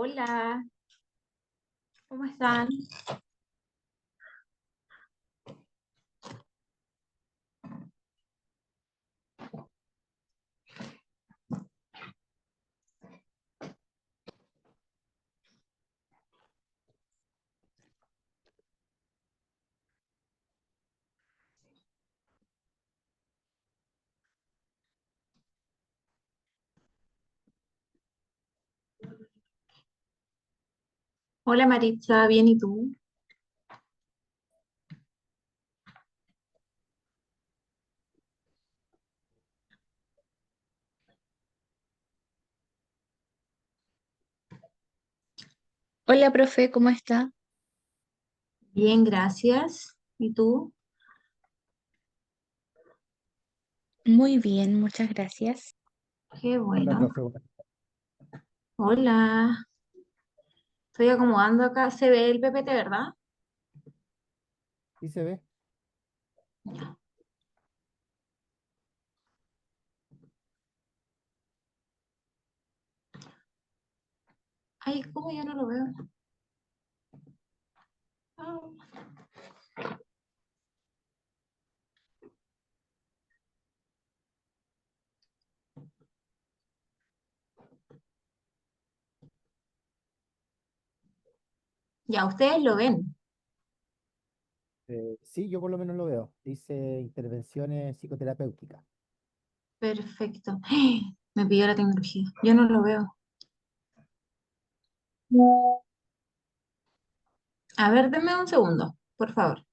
Hola, ¿cómo están? Hola Maritza, bien, ¿y tú? Hola, profe, ¿cómo está? Bien, gracias. ¿Y tú? Muy bien, muchas gracias. Qué Hola, bueno. profe. Hola, estoy acomodando acá. Se ve el PPT, ¿verdad? ¿Sí se ve? Ya. Ay, ¿cómo yo no lo veo? Ah. Ya, ustedes lo ven. Sí, yo por lo menos lo veo. Dice intervenciones psicoterapéuticas. Perfecto. Me pidió la tecnología. Yo no lo veo. A ver, denme un segundo, por favor.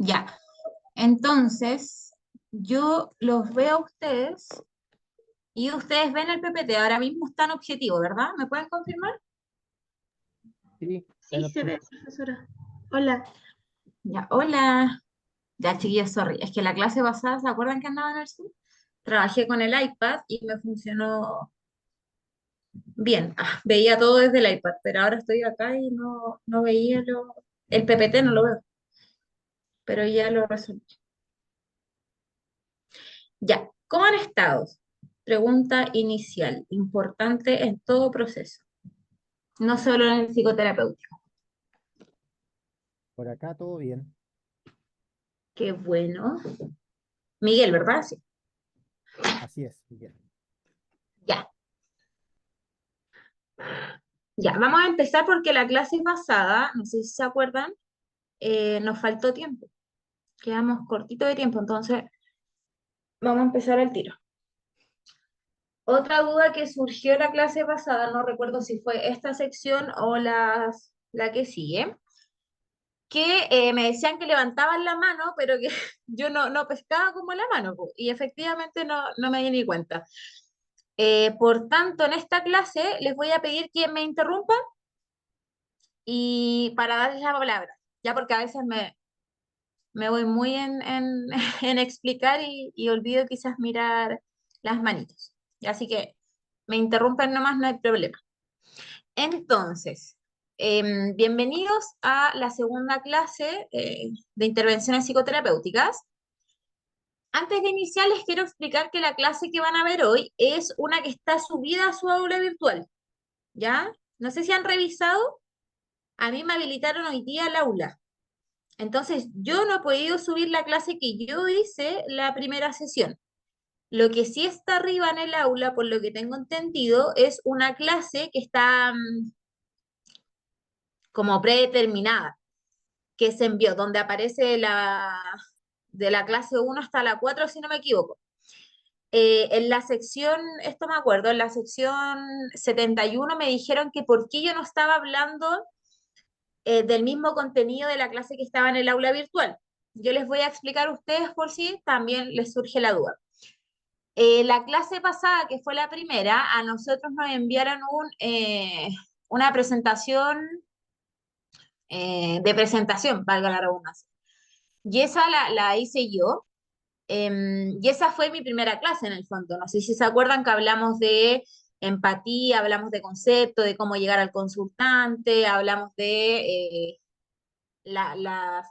Ya. Entonces, yo los veo a ustedes y ustedes ven el PPT. Ahora mismo están objetivo, ¿verdad? ¿Me pueden confirmar? Sí, Sí, se ve, profesora. Hola. Ya, hola. Ya, chiquillos, sorry. Es que la clase pasada, ¿se acuerdan que andaba en el Zoom? Trabajé con el iPad y me funcionó bien. Veía todo desde el iPad, pero ahora estoy acá y no veía el PPT, no lo veo, pero ya lo resolví. Ya, ¿cómo han estado? Pregunta inicial, importante en todo proceso, no solo en el psicoterapéutico. por acá todo bien. Qué bueno. Miguel, ¿verdad? Sí. Así es, Miguel. Ya, ya. Vamos a empezar porque la clase pasada, no sé si se acuerdan, nos faltó tiempo. Quedamos cortito de tiempo, entonces vamos a empezar al tiro. Otra duda que surgió la clase pasada, no recuerdo si fue esta sección o la que sigue, que me decían que levantaban la mano, pero que yo no pescaba como la mano, po, y efectivamente no me di ni cuenta. Por tanto, en esta clase les voy a pedir que me interrumpan y para darles la palabra, ya porque a veces me voy muy en explicar y olvido quizás mirar las manitos. Así que me interrumpen nomás, no hay problema. Entonces, bienvenidos a la segunda clase de intervenciones psicoterapéuticas. Antes de iniciar, les quiero explicar que la clase que van a ver hoy es una que está subida a su aula virtual, ¿ya? No sé si han revisado, a mí me habilitaron hoy día el aula. Entonces, yo no he podido subir la clase que yo hice la primera sesión. Lo que sí está arriba en el aula, por lo que tengo entendido, es una clase que está como predeterminada, que se envió, donde aparece de la clase 1 hasta la 4 si no me equivoco. En la sección, esto me acuerdo, en la sección 71 me dijeron que por qué yo no estaba hablando del mismo contenido de la clase que estaba en el aula virtual. Yo les voy a explicar a ustedes por si también les surge la duda. La clase pasada, que fue la primera, a nosotros nos enviaron una presentación de presentación, valga la redundancia. Y esa la hice yo. Y esa fue mi primera clase en el fondo. No sé si se acuerdan que hablamos de empatía, hablamos de concepto, de cómo llegar al consultante, hablamos de la- las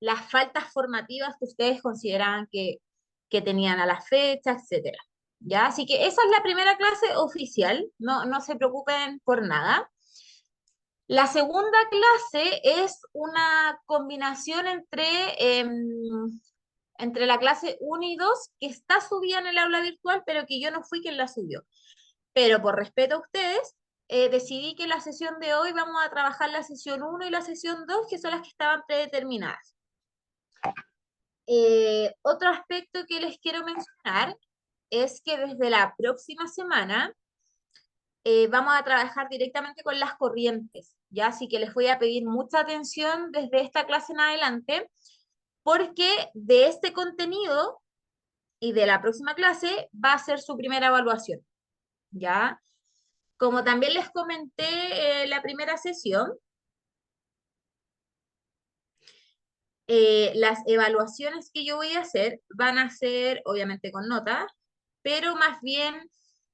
las faltas formativas que ustedes consideraban que tenían a la fecha, etcétera. ¿Ya? Así que esa es la primera clase oficial, no se preocupen por nada. La segunda clase es una combinación entre la clase 1 y 2, que está subida en el aula virtual, pero que yo no fui quien la subió. Pero por respeto a ustedes, decidí que la sesión de hoy vamos a trabajar la sesión 1 y la sesión 2, que son las que estaban predeterminadas. Otro aspecto que les quiero mencionar es que desde la próxima semana vamos a trabajar directamente con las corrientes, ¿ya? Así que les voy a pedir mucha atención desde esta clase en adelante, porque de este contenido y de la próxima clase va a ser su primera evaluación, ¿ya? Como también les comenté la primera sesión, las evaluaciones que yo voy a hacer van a ser, obviamente con notas, pero más bien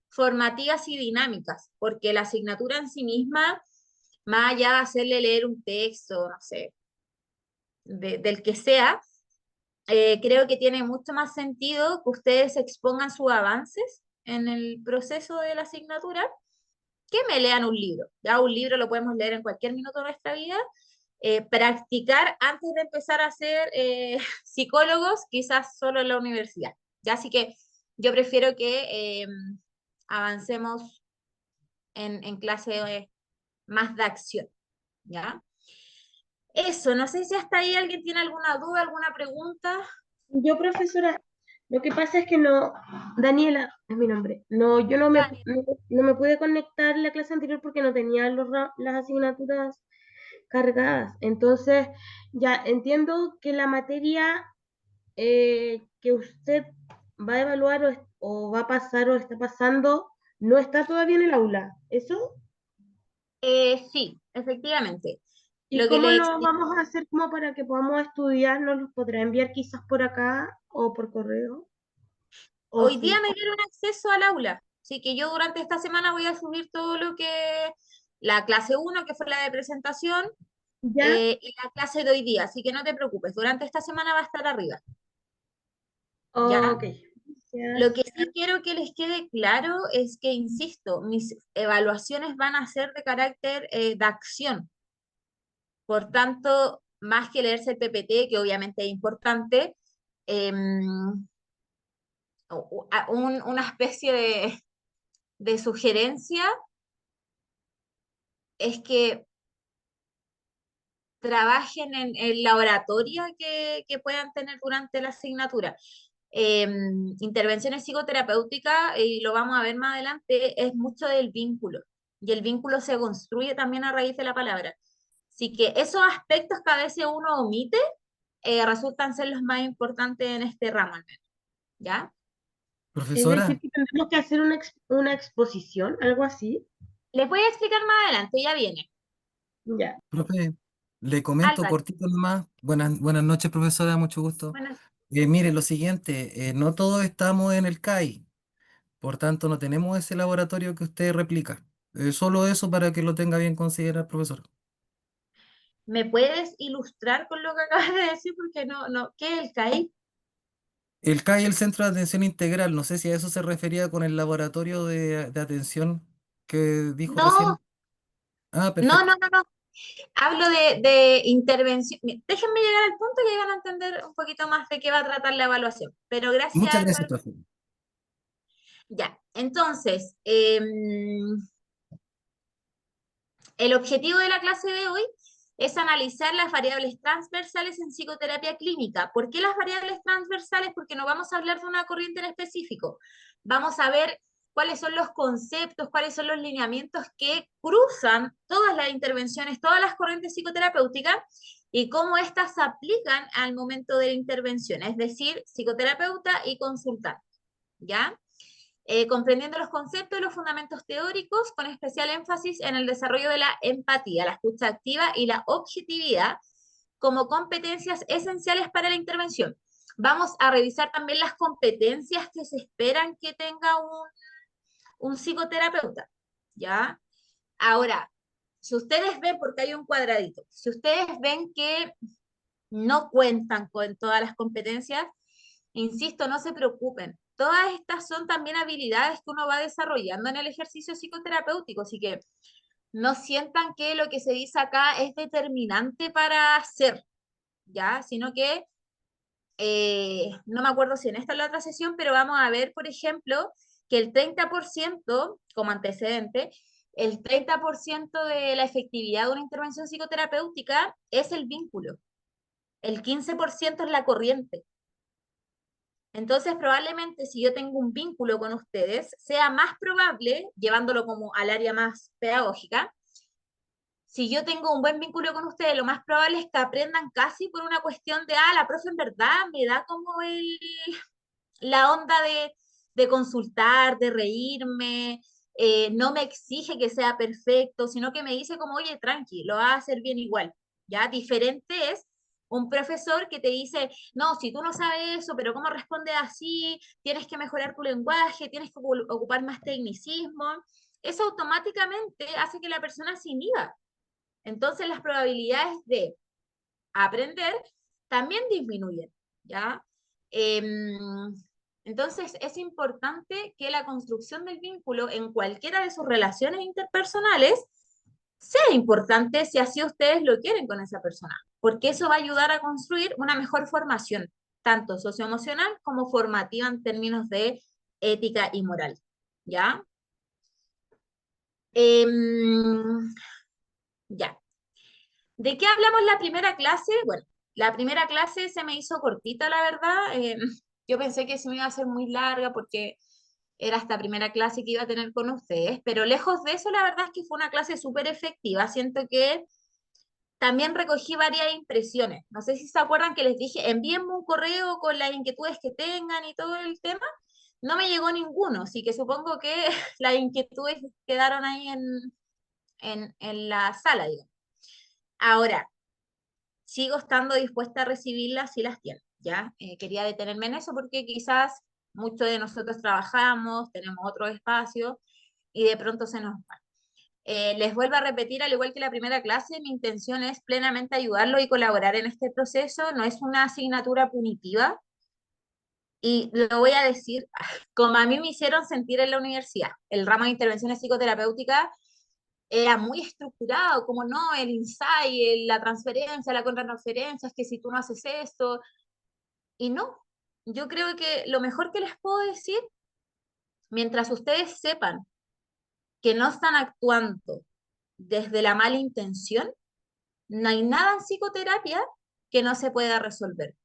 formativas y dinámicas, porque la asignatura en sí misma, más allá de hacerle leer un texto, no sé, del que sea, creo que tiene mucho más sentido que ustedes expongan sus avances en el proceso de la asignatura, que me lean un libro. Ya un libro lo podemos leer en cualquier minuto de nuestra vida. Practicar antes de empezar a ser psicólogos, quizás solo en la universidad. ¿Ya? Así que yo prefiero que avancemos en clase más de acción. ¿Ya? Eso, no sé si hasta ahí alguien tiene alguna duda, alguna pregunta. Yo, profesora, lo que pasa es que no, Daniela es mi nombre. No, yo Dani. no me pude conectar la clase anterior porque no tenía las asignaturas cargadas. Entonces, ya entiendo que la materia que usted va a evaluar o va a pasar o está pasando no está todavía en el aula. ¿Eso? Sí, efectivamente. ¿Y Lo que cómo le lo explico, vamos a hacer como para que podamos estudiar? ¿Nos los podrá enviar quizás por acá o por correo? ¿O hoy día sí? me dieron acceso al aula, así que yo durante esta semana voy a subir todo lo que, la clase uno que fue la de presentación, ¿Ya? y la clase de hoy día, así que no te preocupes, durante esta semana va a estar arriba, ¿ya? Ok. Lo Gracias. que sí quiero que les quede claro es que, insisto, mis evaluaciones van a ser de carácter de acción. Por tanto, más que leerse el PPT, que obviamente es importante, em, una especie de sugerencia es que trabajen en la oratoria que puedan tener durante la asignatura. Intervenciones psicoterapéuticas, y lo vamos a ver más adelante, es mucho del vínculo. Y el vínculo se construye también a raíz de la palabra. Así que esos aspectos que a veces uno omite resultan ser los más importantes en este ramo, al menos, ¿ya? Es decir, Profesora, que tendremos que hacer una exposición, algo así. Les voy a explicar más adelante, ya viene. Ya. profe, le comento Álvaro, cortito nomás. Buenas noches, profesora, mucho gusto. bueno, Mire, lo siguiente, no todos estamos en el CAI, por tanto no tenemos ese laboratorio que usted replica. Solo eso para que lo tenga bien considerado, profesor. ¿me puedes ilustrar con lo que acabas de decir? Porque no, ¿qué es el CAI? El CAI, el Centro de Atención Integral, no sé si a eso se refería con el laboratorio de atención que dijo No, recién. Ah, no, no, perfecto. no, no. Hablo de intervención. Déjenme llegar al punto y ahí van a entender un poquito más de qué va a tratar la evaluación. Pero gracias, Muchas gracias, Álvaro. profe. Ya, entonces, el objetivo de la clase de hoy es analizar las variables transversales en psicoterapia clínica. ¿Por qué las variables transversales? Porque no vamos a hablar de una corriente en específico. Vamos a ver cuáles son los conceptos, cuáles son los lineamientos que cruzan todas las intervenciones, todas las corrientes psicoterapéuticas y cómo éstas se aplican al momento de la intervención, es decir, psicoterapeuta y consultante, ¿ya? Comprendiendo los conceptos y los fundamentos teóricos, con especial énfasis en el desarrollo de la empatía, la escucha activa y la objetividad como competencias esenciales para la intervención. Vamos a revisar también las competencias que se esperan que tenga un psicoterapeuta, ¿ya? Ahora, si ustedes ven, porque hay un cuadradito, si ustedes ven que no cuentan con todas las competencias, insisto, no se preocupen. Todas estas son también habilidades que uno va desarrollando en el ejercicio psicoterapéutico, así que no sientan que lo que se dice acá es determinante para hacer, ¿ya? Sino que, no me acuerdo si en esta o la otra sesión, pero vamos a ver, por ejemplo, que el 30%, como antecedente, el 30% de la efectividad de una intervención psicoterapéutica es el vínculo, el 15% es la corriente. Entonces, probablemente si yo tengo un vínculo con ustedes, sea más probable, llevándolo como al área más pedagógica, si yo tengo un buen vínculo con ustedes, lo más probable es que aprendan casi por una cuestión de, la profe en verdad me da como la onda de consultar, de reírme, no me exige que sea perfecto, sino que me dice como, oye, tranqui, lo vas a hacer bien igual, ¿ya? Diferente es un profesor que te dice, no, si tú no sabes eso, pero ¿cómo respondes así? Tienes que mejorar tu lenguaje, tienes que ocupar más tecnicismo. Eso automáticamente hace que la persona se inhiba. Entonces las probabilidades de aprender también disminuyen, ¿ya? Entonces es importante que la construcción del vínculo en cualquiera de sus relaciones interpersonales sea importante si así ustedes lo quieren con esa persona, porque eso va a ayudar a construir una mejor formación, tanto socioemocional como formativa en términos de ética y moral, ¿ya? Em, ya. ¿De qué hablamos la primera clase? Bueno, la primera clase se me hizo cortita, la verdad. Yo pensé que se me iba a hacer muy larga porque era esta primera clase que iba a tener con ustedes, pero lejos de eso, la verdad es que fue una clase súper efectiva. Siento que también recogí varias impresiones. No sé si se acuerdan que les dije, envíenme un correo con las inquietudes que tengan y todo el tema. No me llegó ninguno, así que supongo que las inquietudes quedaron ahí en la sala, digamos. Ahora, sigo estando dispuesta a recibirlas si las tienen, ¿ya? Quería detenerme en eso porque quizás muchos de nosotros trabajamos, tenemos otros espacios y de pronto se nos va. Les vuelvo a repetir, al igual que la primera clase, mi intención es plenamente ayudarlo y colaborar en este proceso. No es una asignatura punitiva y lo voy a decir como a mí me hicieron sentir en la universidad. El ramo de intervenciones psicoterapéuticas era muy estructurado, como no, el insight, la transferencia, la contratransferencia, es que si tú no haces esto, y no. Yo creo que lo mejor que les puedo decir, mientras ustedes sepan que no están actuando desde la mala intención, no hay nada en psicoterapia que no se pueda resolver.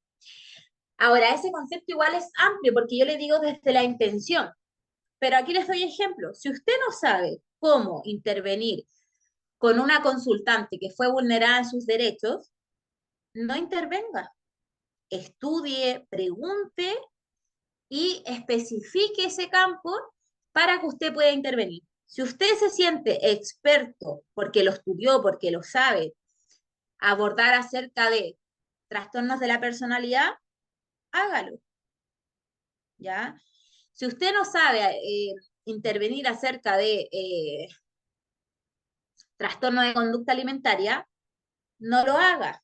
Ahora, ese concepto igual es amplio porque yo le digo desde la intención, pero aquí les doy ejemplo. Si usted no sabe cómo intervenir con una consultante que fue vulnerada en sus derechos, no intervenga. Estudie, pregunte y especifique ese campo para que usted pueda intervenir. Si usted se siente experto porque lo estudió, porque lo sabe, abordar acerca de trastornos de la personalidad, hágalo, ¿ya? Si usted no sabe intervenir acerca de trastorno de conducta alimentaria, no lo haga,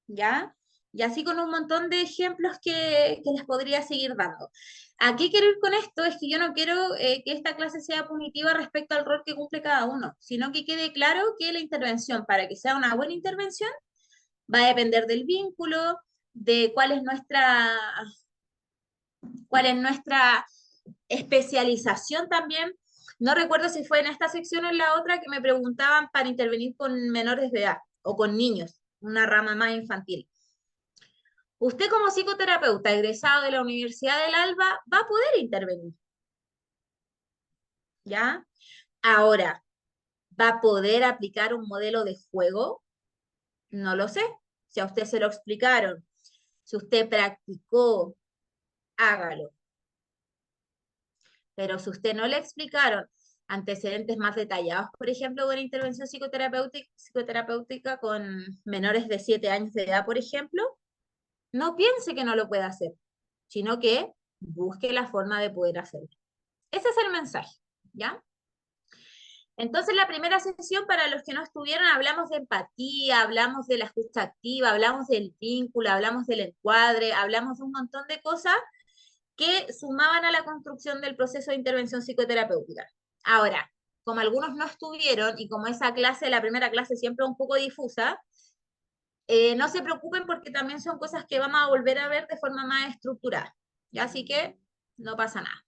¿ya? Y así con un montón de ejemplos que les podría seguir dando. ¿A qué quiero ir con esto? Es que yo no quiero que esta clase sea punitiva respecto al rol que cumple cada uno, sino que quede claro que la intervención, para que sea una buena intervención, va a depender del vínculo, de cuál es nuestra especialización también. No recuerdo si fue en esta sección o en la otra que me preguntaban para intervenir con menores de edad o con niños, una rama más infantil. Usted como psicoterapeuta egresado de la Universidad del Alba va a poder intervenir, ¿ya? Ahora, ¿va a poder aplicar un modelo de juego? No lo sé. Si a usted se lo explicaron, si usted practicó, hágalo. Pero si usted no le explicaron antecedentes más detallados, por ejemplo, de una intervención psicoterapéutica con menores de 7 años de edad, por ejemplo, no piense que no lo puede hacer, sino que busque la forma de poder hacerlo. Ese es el mensaje, ¿ya? Entonces, la primera sesión, para los que no estuvieron, hablamos de empatía, hablamos de la escucha activa, hablamos del vínculo, hablamos del encuadre, hablamos de un montón de cosas que sumaban a la construcción del proceso de intervención psicoterapéutica. Ahora, como algunos no estuvieron y como esa clase, la primera clase siempre es un poco difusa, no se preocupen porque también son cosas que vamos a volver a ver de forma más estructurada. ¿Ya? Así que no pasa nada.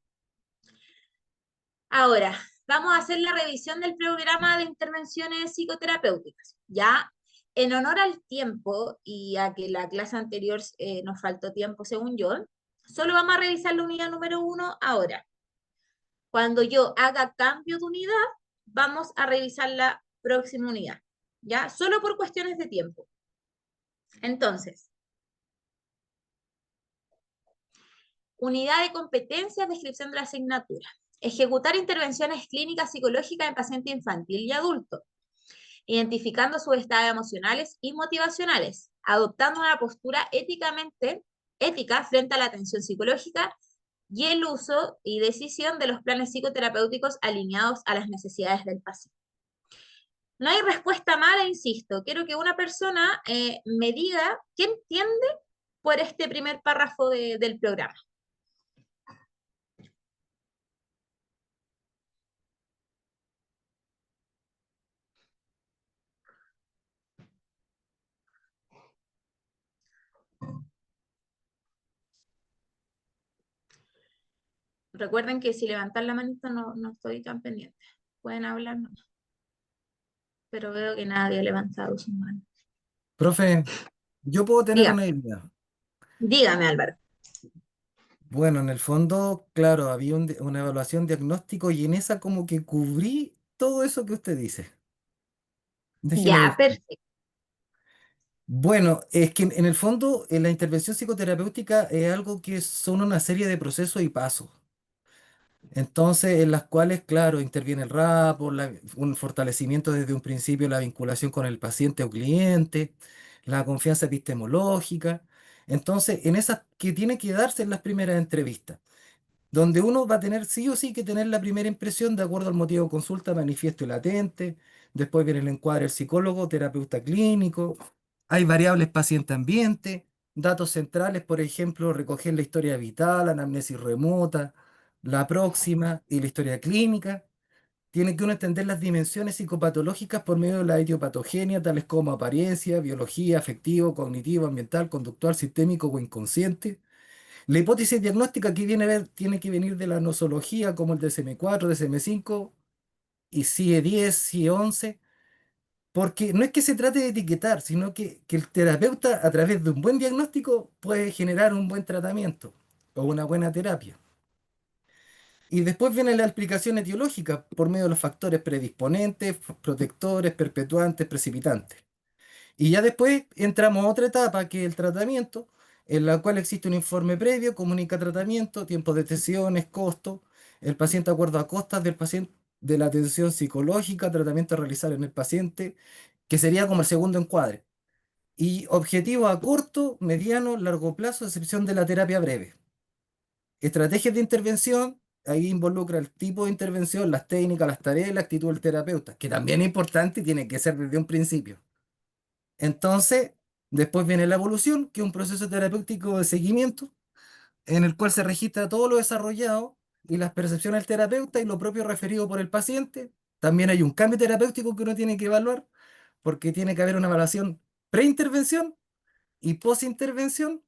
Ahora, vamos a hacer la revisión del programa de intervenciones psicoterapéuticas. Ya, en honor al tiempo y a que la clase anterior nos faltó tiempo, según yo, solo vamos a revisar la unidad número 1 ahora. Cuando yo haga cambio de unidad, vamos a revisar la próxima unidad. ¿Ya? Solo por cuestiones de tiempo. Entonces, unidad de competencias, descripción de la asignatura. Ejecutar intervenciones clínicas psicológicas en paciente infantil y adulto, identificando sus estados emocionales y motivacionales, adoptando una postura ética frente a la atención psicológica y el uso y decisión de los planes psicoterapéuticos alineados a las necesidades del paciente. No hay respuesta mala, insisto. Quiero que una persona me diga qué entiende por este primer párrafo del programa. Recuerden que si levantan la manita no estoy tan pendiente. Pueden hablar nomás. Pero veo que nadie ha levantado su mano. Profe, yo puedo tener Dígame, una idea. dígame, Álvaro. Bueno, en el fondo, claro, había una evaluación diagnóstico y en esa como que cubrí todo eso que usted dice. Déjeme Ya, buscar. perfecto. Bueno, es que en el fondo la intervención psicoterapéutica es algo que son una serie de procesos y pasos. Entonces, en las cuales, claro, interviene el rapport, un fortalecimiento desde un principio, la vinculación con el paciente o cliente, la confianza epistemológica. Entonces, en esas que tiene que darse en las primeras entrevistas, donde uno va a tener sí o sí que tener la primera impresión de acuerdo al motivo de consulta, manifiesto y latente. Después viene el encuadre del psicólogo, terapeuta clínico. Hay variables paciente-ambiente, datos centrales, por ejemplo, recoger la historia vital, anamnesis remota, la próxima y la historia clínica. Tiene que uno entender las dimensiones psicopatológicas por medio de la etiopatogenia, tales como apariencia, biología, afectivo, cognitivo, ambiental, conductual, sistémico o inconsciente. La hipótesis diagnóstica aquí tiene que venir de la nosología, como el DSM-4, DSM-5 y CIE-10, CIE-11, porque no es que se trate de etiquetar, sino que el terapeuta, a través de un buen diagnóstico, puede generar un buen tratamiento o una buena terapia. Y después viene la explicación etiológica por medio de los factores predisponentes, protectores, perpetuantes, precipitantes. Y ya después entramos a otra etapa que es el tratamiento, en la cual existe un informe previo, comunica tratamiento, tiempos de sesiones, costo, el paciente acuerdo a costas del paciente, de la atención psicológica, tratamiento a realizar en el paciente, que sería como el segundo encuadre. Y objetivos a corto, mediano, largo plazo, a excepción de la terapia breve. Estrategias de intervención, ahí involucra el tipo de intervención, las técnicas, las tareas y la actitud del terapeuta, que también es importante y tiene que ser desde un principio. Entonces, después viene la evolución, que es un proceso terapéutico de seguimiento, en el cual se registra todo lo desarrollado y las percepciones del terapeuta y lo propio referido por el paciente. También hay un cambio terapéutico que uno tiene que evaluar, porque tiene que haber una evaluación preintervención y postintervención,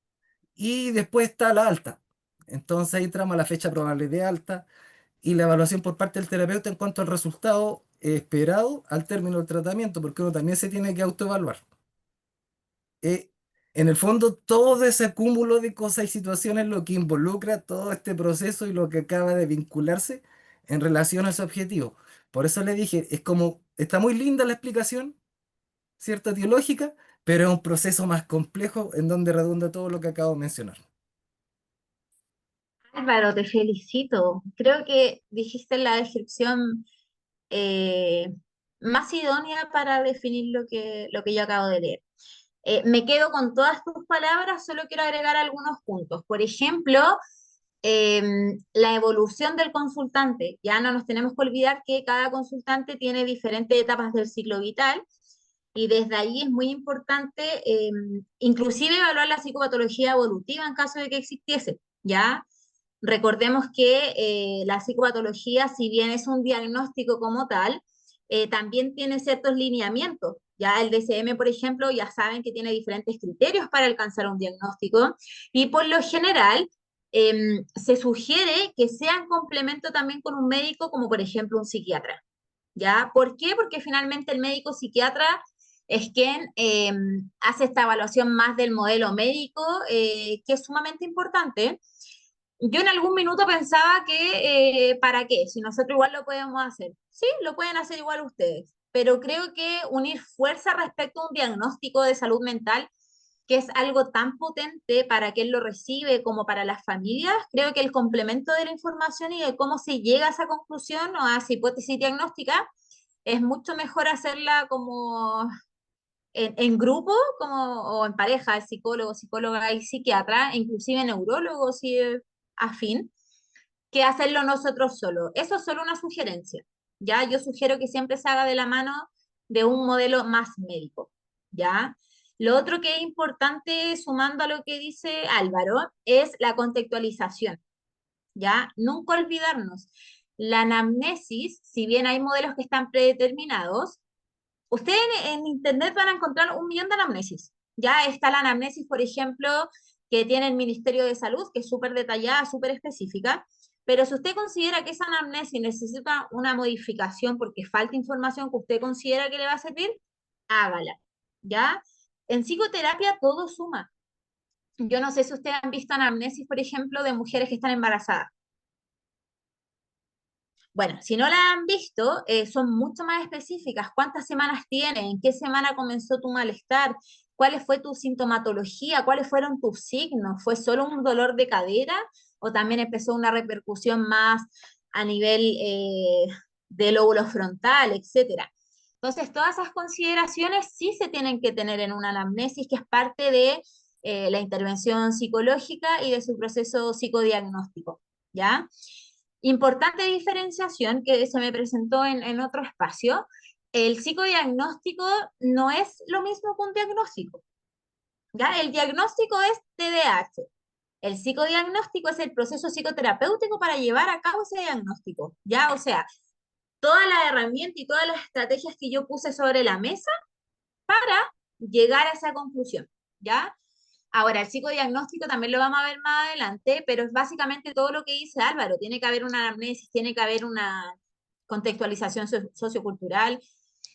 y después está la alta. Entonces ahí entramos a la fecha probable de alta y la evaluación por parte del terapeuta en cuanto al resultado esperado al término del tratamiento, porque uno también se tiene que autoevaluar. eh, en el fondo, todo ese cúmulo de cosas y situaciones lo que involucra todo este proceso y lo que acaba de vincularse en relación a ese objetivo. Por eso le dije, es como, está muy linda la explicación, cierta teológica, pero es un proceso más complejo en donde redunda todo lo que acabo de mencionar. Álvaro, te felicito. Creo que dijiste la descripción eh, más idónea para definir lo que yo acabo de leer. Me quedo con todas tus palabras, solo quiero agregar algunos puntos. Por ejemplo, la evolución del consultante. Ya no nos tenemos que olvidar que cada consultante tiene diferentes etapas del ciclo vital y desde ahí es muy importante inclusive evaluar la psicopatología evolutiva en caso de que existiese. ¿Ya? Recordemos que la psicopatología, si bien es un diagnóstico como tal, también tiene ciertos lineamientos. Ya el DSM, por ejemplo, ya saben que tiene diferentes criterios para alcanzar un diagnóstico y por lo general se sugiere que sea en complemento también con un médico, como por ejemplo un psiquiatra. ¿Ya? ¿Por qué? Porque finalmente el médico psiquiatra es quien hace esta evaluación más del modelo médico, que es sumamente importante. Yo en algún minuto pensaba que, ¿para qué? Si nosotros igual lo podemos hacer. Sí, lo pueden hacer igual ustedes, pero creo que unir fuerza respecto a un diagnóstico de salud mental, que es algo tan potente para quien lo recibe como para las familias, creo que el complemento de la información y de cómo se llega a esa conclusión o a esa hipótesis diagnóstica es mucho mejor hacerla como en grupo como, o en pareja, el psicólogo, psicóloga y psiquiatra, e inclusive neurólogos si es afín, que hacerlo nosotros solos. Eso es solo una sugerencia. ¿Ya? Yo sugiero que siempre se haga de la mano de un modelo más médico. ¿Ya? Lo otro que es importante, sumando a lo que dice Álvaro, es la contextualización. ¿Ya? Nunca olvidarnos. La anamnesis, si bien hay modelos que están predeterminados, ustedes en internet van a encontrar un millón de anamnesis. Ya está la anamnesis, por ejemplo, que tiene el Ministerio de Salud, que es súper detallada, súper específica, pero si usted considera que esa anamnesis necesita una modificación porque falta información que usted considera que le va a servir, hágala. ¿Ya? En psicoterapia todo suma. Yo no sé si ustedes han visto anamnesis, por ejemplo, de mujeres que están embarazadas. Bueno, si no la han visto, son mucho más específicas. ¿Cuántas semanas tiene? ¿En qué semana comenzó tu malestar? ¿Cuál fue tu sintomatología? ¿Cuáles fueron tus signos? ¿Fue solo un dolor de cadera o también empezó una repercusión más a nivel del lóbulo frontal, etcétera? Entonces, todas esas consideraciones sí se tienen que tener en una anamnesis, que es parte de la intervención psicológica y de su proceso psicodiagnóstico, ¿ya? Importante diferenciación que se me presentó en otro espacio, el psicodiagnóstico no es lo mismo que un diagnóstico, ¿ya? El diagnóstico es TDAH. El psicodiagnóstico es el proceso psicoterapéutico para llevar a cabo ese diagnóstico, ¿ya? O sea, todas las herramientas y todas las estrategias que yo puse sobre la mesa para llegar a esa conclusión, ¿ya? Ahora, el psicodiagnóstico también lo vamos a ver más adelante, pero es básicamente todo lo que dice Álvaro. Tiene que haber una anamnesis, tiene que haber una contextualización sociocultural.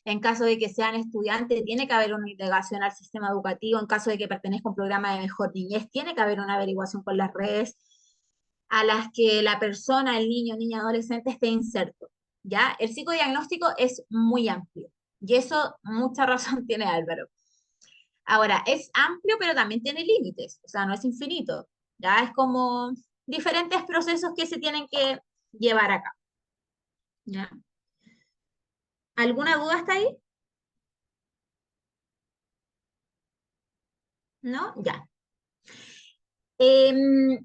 En caso de que sean estudiantes, tiene que haber una integración al sistema educativo. En caso de que pertenezca a un programa de mejor niñez, tiene que haber una averiguación con las redes a las que la persona, el niño, niña, adolescente esté inserto. ¿Ya? El psicodiagnóstico es muy amplio. Y eso, mucha razón tiene Álvaro. Ahora, es amplio, pero también tiene límites, o sea, no es infinito. Ya es como diferentes procesos que se tienen que llevar a cabo. ¿Ya? ¿Alguna duda hasta ahí? ¿No? Ya.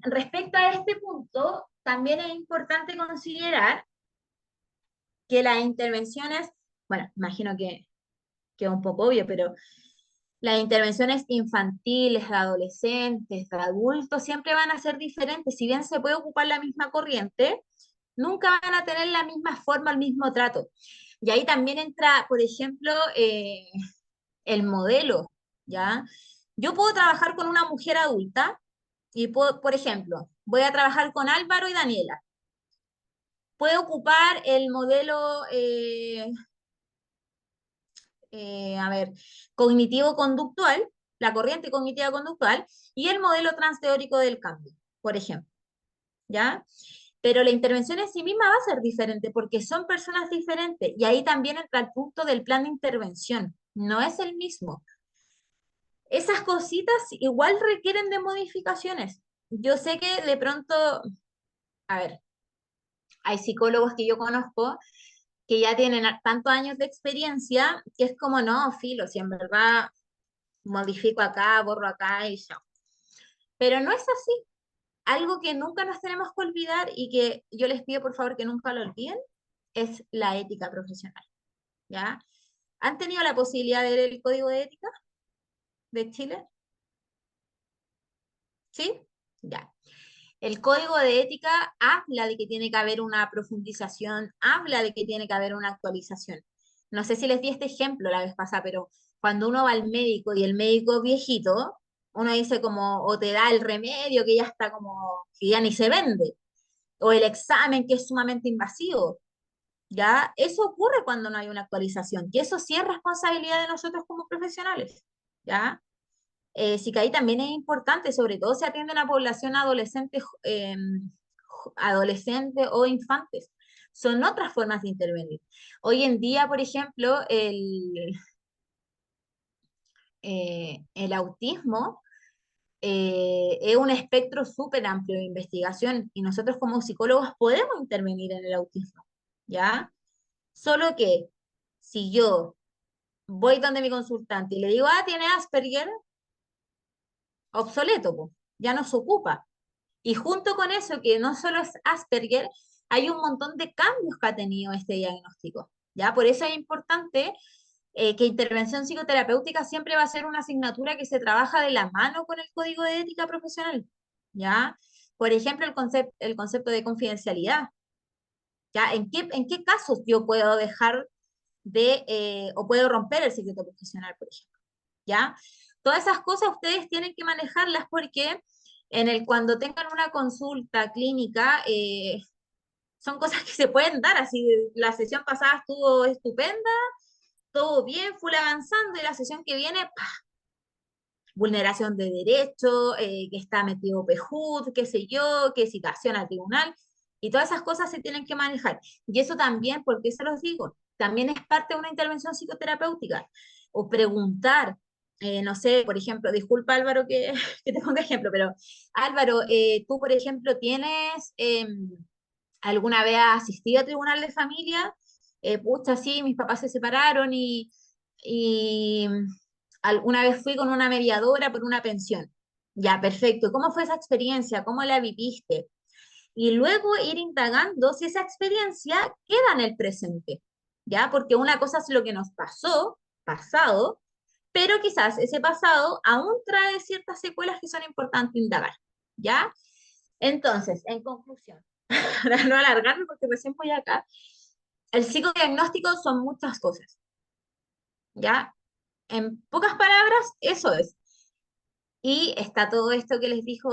Respecto a este punto, también es importante considerar que las intervenciones, bueno, imagino que es un poco obvio, pero las intervenciones infantiles, de adolescentes, de adultos, siempre van a ser diferentes. Si bien se puede ocupar la misma corriente, nunca van a tener la misma forma, el mismo trato. Y ahí también entra, por ejemplo, el modelo, ¿ya? Yo puedo trabajar con una mujer adulta y puedo, por ejemplo, voy a trabajar con Álvaro y Daniela. Puedo ocupar el modelo, a ver, cognitivo-conductual, la corriente cognitiva conductual, y el modelo transteórico del cambio, por ejemplo, ¿ya? Pero la intervención en sí misma va a ser diferente porque son personas diferentes y ahí también entra el punto del plan de intervención, no es el mismo. Esas cositas igual requieren de modificaciones. Yo sé que de pronto, a ver, hay psicólogos que yo conozco que ya tienen tantos años de experiencia que es como, no, filo, si en verdad modifico acá, borro acá y ya. Pero no es así. Algo que nunca nos tenemos que olvidar y que yo les pido por favor que nunca lo olviden es la ética profesional, ¿ya? ¿Han tenido la posibilidad de ver el Código de Ética de Chile? ¿Sí? Ya. El Código de Ética habla de que tiene que haber una profundización, habla de que tiene que haber una actualización. No sé si les di este ejemplo la vez pasada, pero cuando uno va al médico y el médico viejito, uno dice como, o te da el remedio que ya está como, que ya ni se vende, o el examen que es sumamente invasivo. ¿Ya? Eso ocurre cuando no hay una actualización, y eso sí es responsabilidad de nosotros como profesionales, ¿ya? Sí que ahí también es importante, sobre todo si atiende a la población adolescente, adolescente o infantes. Son otras formas de intervenir. Hoy en día, por ejemplo, el autismo es un espectro súper amplio de investigación y nosotros como psicólogos podemos intervenir en el autismo, ¿ya? Solo que si yo voy donde mi consultante y le digo, ah, tiene Asperger, obsoleto, po, ya no se ocupa. Y junto con eso, que no solo es Asperger, hay un montón de cambios que ha tenido este diagnóstico. ¿Ya? Por eso es importante que intervención psicoterapéutica siempre va a ser una asignatura que se trabaja de la mano con el código de ética profesional. ¿Ya? Por ejemplo, el concepto de confidencialidad. ¿Ya? En qué casos yo puedo dejar o puedo romper el secreto profesional, por ejemplo? ¿Ya? Todas esas cosas ustedes tienen que manejarlas porque cuando tengan una consulta clínica, son cosas que se pueden dar, así la sesión pasada estuvo estupenda, todo bien, full avanzando, y la sesión que viene, ¡pah! Vulneración de derecho, que está metido PJUD, qué sé yo, qué citación al tribunal, Y todas esas cosas se tienen que manejar. Y eso también, ¿por qué se los digo? También es parte de una intervención psicoterapéutica. O preguntar, no sé, por ejemplo, disculpa Álvaro que, que te ponga ejemplo, pero Álvaro, tú, por ejemplo, ¿tienes alguna vez has asistido a tribunal de familia? Pucha, sí, mis papás se separaron y alguna vez fui con una mediadora por una pensión. Ya, perfecto. ¿Cómo fue esa experiencia? ¿Cómo la viviste? Y luego ir indagando si esa experiencia queda en el presente, ¿ya? Porque una cosa es lo que nos pasó, pasado, pero quizás ese pasado aún trae ciertas secuelas que son importantes indagar, ¿ya? Entonces, en conclusión, para no alargarme porque recién voy acá, el psicodiagnóstico son muchas cosas, ¿ya? En pocas palabras, eso es. Y está todo esto que les dijo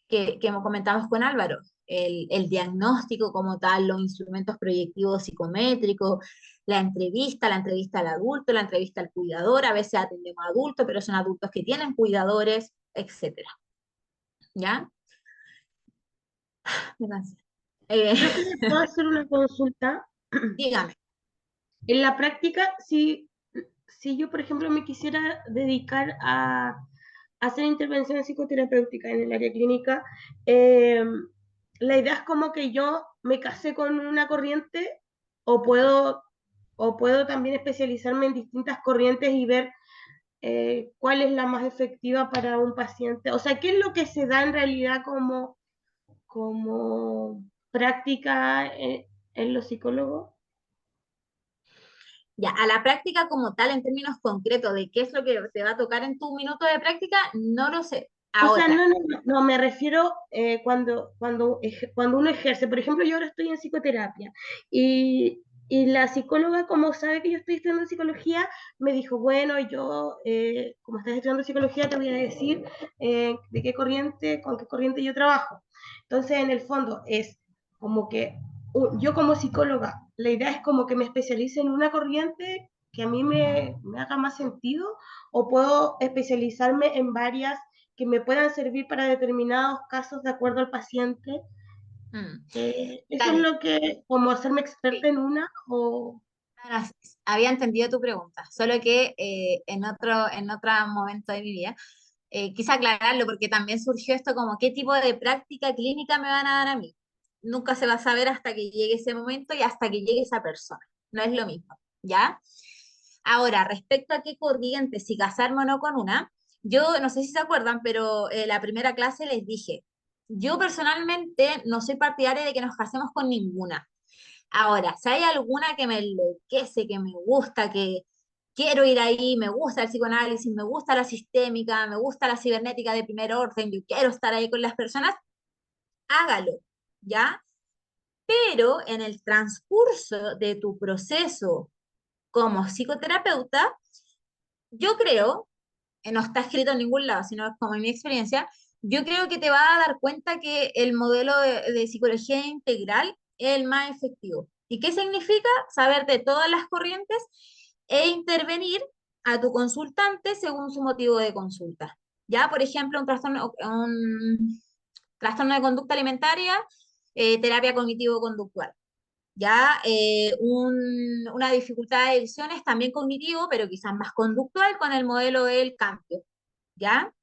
que comentamos con Álvaro, el diagnóstico como tal, los instrumentos proyectivos psicométricos, la entrevista al adulto, la entrevista al cuidador, a veces atendemos a adultos, pero son adultos que tienen cuidadores, etcétera. ¿Ya? Me cansé. Profe, ¿le puedo hacer una consulta? Dígame. En la práctica, si yo, por ejemplo, me quisiera dedicar a hacer intervención psicoterapéutica en el área clínica, eh, la idea es como que yo me casé con una corriente o puedo también especializarme en distintas corrientes y ver cuál es la más efectiva para un paciente. O sea, ¿qué es lo que se da en realidad como práctica en los psicólogos? Ya, a la práctica como tal, en términos concretos de qué es lo que te va a tocar en tu minuto de práctica, no lo sé. O sea, Ahora, no, me refiero cuando uno ejerce. Por ejemplo, yo ahora estoy en psicoterapia y la psicóloga, como sabe que yo estoy estudiando psicología, me dijo, bueno, yo, como estás estudiando psicología, te voy a decir de qué corriente, con qué corriente yo trabajo. Entonces, en el fondo, es como que yo como psicóloga, la idea es como que me especialice en una corriente que a mí me haga más sentido, o puedo especializarme en varias que me puedan servir para determinados casos de acuerdo al paciente. mm, Eso es dale. lo que, como hacerme Sí. experta en una, o... Ahora, había entendido tu pregunta, solo que en otro momento de mi vida quise aclararlo porque también surgió esto como qué tipo de práctica clínica me van a dar a mí. Nunca se va a saber hasta que llegue ese momento y hasta que llegue esa persona. No es lo mismo, ¿ya? Ahora, respecto a qué corriente, si casarme o no con una, yo no sé si se acuerdan, pero la primera clase les dije, yo personalmente no soy partidaria de que nos casemos con ninguna. Ahora, si hay alguna que me enloquece, que me gusta, que quiero ir ahí, me gusta el psicoanálisis, me gusta la sistémica, me gusta la cibernética de primer orden, yo quiero estar ahí con las personas, hágalo, ¿ya? Pero en el transcurso de tu proceso como psicoterapeuta, yo creo, no está escrito en ningún lado, sino es como en mi experiencia, yo creo que te va a dar cuenta que el modelo de psicología integral es el más efectivo. ¿Y qué significa? Saber de todas las corrientes e intervenir a tu consultante según su motivo de consulta. Ya, por ejemplo, un trastorno de conducta alimentaria, terapia cognitivo-conductual. Ya una dificultad de edición es también cognitivo, pero quizás más conductual con el modelo del cambio, ¿ya?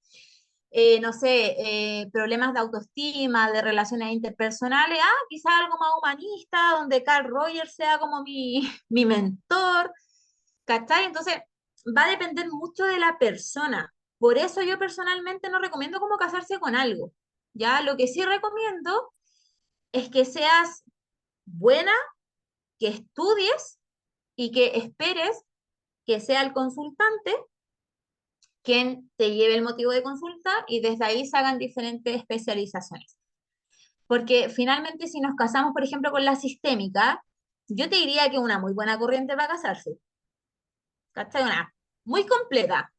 No sé, problemas de autoestima, de relaciones interpersonales, quizás algo más humanista, donde Carl Rogers sea como mi mentor, ¿cachai? Entonces, va a depender mucho de la persona. Por eso yo personalmente no recomiendo como casarse con algo, ¿ya? Lo que sí recomiendo es que seas buena, que estudies y que esperes que sea el consultante quien te lleve el motivo de consulta y desde ahí se hagan diferentes especializaciones. Porque finalmente si nos casamos, por ejemplo, con la sistémica, yo te diría que una muy buena corriente para casarse, ¿cachai? Una muy completa.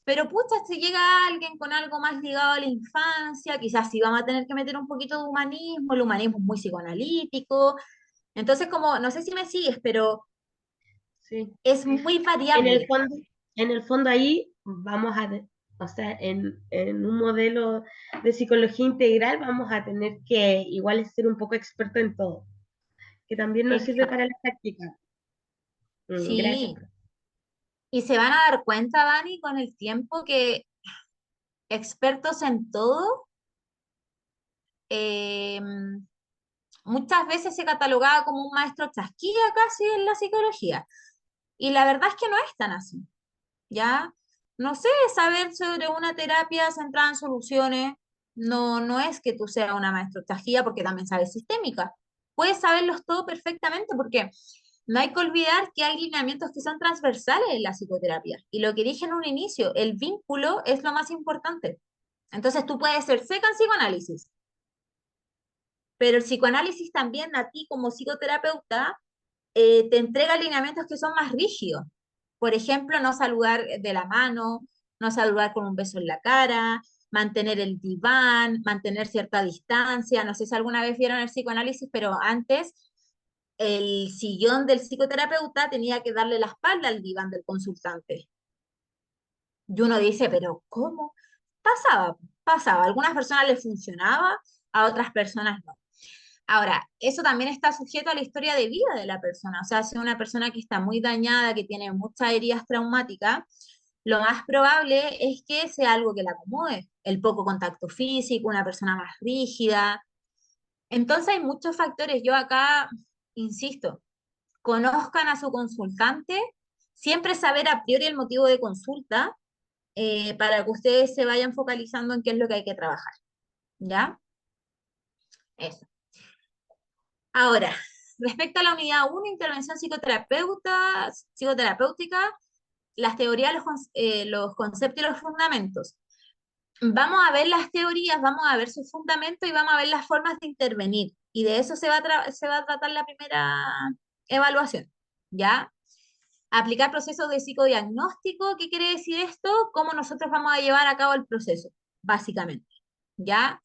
Pero pucha, si llega alguien con algo más ligado a la infancia, quizás sí vamos a tener que meter un poquito de humanismo, el humanismo es muy psicoanalítico. Entonces, como, no sé si me sigues, pero Sí. es muy En el variable. fondo, en el fondo ahí vamos a O sea, en un modelo de psicología integral vamos a tener que igual ser un poco experto en todo, que también nos sirve Exacto. para la práctica. Gracias, Sí, profe. y se van a dar cuenta, Dani, con el tiempo que expertos en todo, eh, muchas veces se catalogaba como un maestro chasquilla casi en la psicología. Y la verdad es que no es tan así, ¿ya? No sé, saber sobre una terapia centrada en soluciones no es que tú seas una maestra chasquilla porque también sabes sistémica. Puedes saberlos todo perfectamente porque no hay que olvidar que hay lineamientos que son transversales en la psicoterapia. Y lo que dije en un inicio, el vínculo es lo más importante. Entonces tú puedes ser seca en psicoanálisis, pero el psicoanálisis también a ti como psicoterapeuta te entrega lineamientos que son más rígidos. Por ejemplo, no saludar de la mano, no saludar con un beso en la cara, mantener el diván, mantener cierta distancia. No sé si alguna vez vieron el psicoanálisis, pero antes el sillón del psicoterapeuta tenía que darle la espalda al diván del consultante. Y uno dice, pero ¿cómo? Pasaba, pasaba. A algunas personas les funcionaba, a otras personas no. Ahora, eso también está sujeto a la historia de vida de la persona. O sea, si una persona que está muy dañada, que tiene muchas heridas traumáticas, lo más probable es que sea algo que la acomode. El poco contacto físico, una persona más rígida. Entonces hay muchos factores. Yo acá, insisto, conozcan a su consultante, siempre saber a priori el motivo de consulta para que ustedes se vayan focalizando en qué es lo que hay que trabajar. ¿Ya? Eso. Ahora, respecto a la unidad 1, intervención psicoterapéutica, las teorías, los conceptos y los fundamentos. Vamos a ver las teorías, vamos a ver sus fundamentos y vamos a ver las formas de intervenir. Y de eso se va a tratar la primera evaluación. ¿Ya? Aplicar procesos de psicodiagnóstico. ¿Qué quiere decir esto? Cómo nosotros vamos a llevar a cabo el proceso, básicamente. ¿Ya?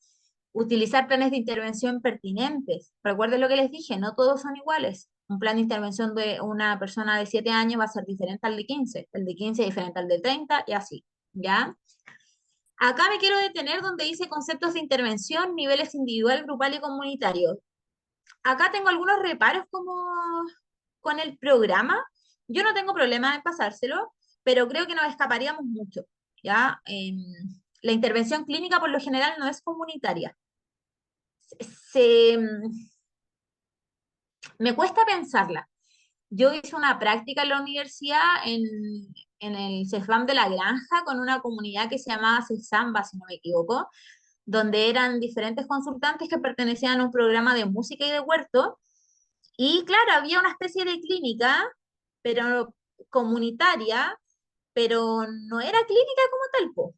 Utilizar planes de intervención pertinentes. Recuerden lo que les dije, no todos son iguales. Un plan de intervención de una persona de 7 años va a ser diferente al de 15, el de 15 es diferente al de 30 y así, ¿ya? Acá me quiero detener donde dice conceptos de intervención, niveles individual, grupal y comunitario. Acá tengo algunos reparos como con el programa. Yo no tengo problema en pasárselo, pero creo que nos escaparíamos mucho, ¿ya? La intervención clínica por lo general no es comunitaria. Se, me cuesta pensarla. Yo hice una práctica en la universidad en el CEFAM de la Granja con una comunidad que se llamaba CESAMBA, si no me equivoco, donde eran diferentes consultantes que pertenecían a un programa de música y de huerto. Y claro, había una especie de clínica, pero comunitaria, pero no era clínica como tal, po,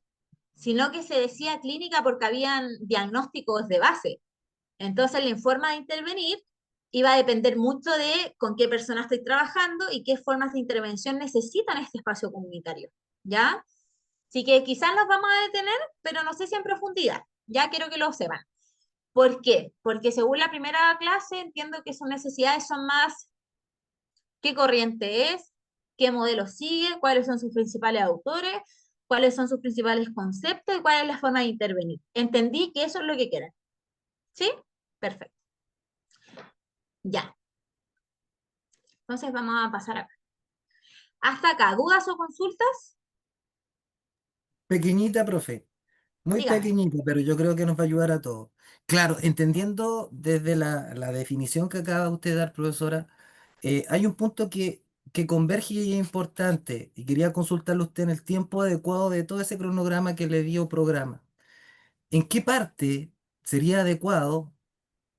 sino que se decía clínica porque habían diagnósticos de base. Entonces, la forma de intervenir iba a depender mucho de con qué persona estoy trabajando y qué formas de intervención necesitan este espacio comunitario, ¿ya? Así que quizás nos vamos a detener, pero no sé si en profundidad. Ya quiero que lo sepan. ¿Por qué? Porque según la primera clase entiendo que sus necesidades son más qué corriente es, qué modelo sigue, cuáles son sus principales autores, cuáles son sus principales conceptos y cuál es la forma de intervenir. Entendí que eso es lo que quieren. ¿Sí? Perfecto. Ya. Entonces vamos a pasar acá. Hasta acá, ¿dudas o consultas? Pequeñita, profe, muy Dígame. pequeñita, pero yo creo que nos va a ayudar a todos. Claro, entendiendo desde la definición que acaba usted de dar, profesora, hay un punto que converge y es importante, y quería consultarle a usted en el tiempo adecuado de todo ese cronograma que le dio programa. ¿En qué parte sería adecuado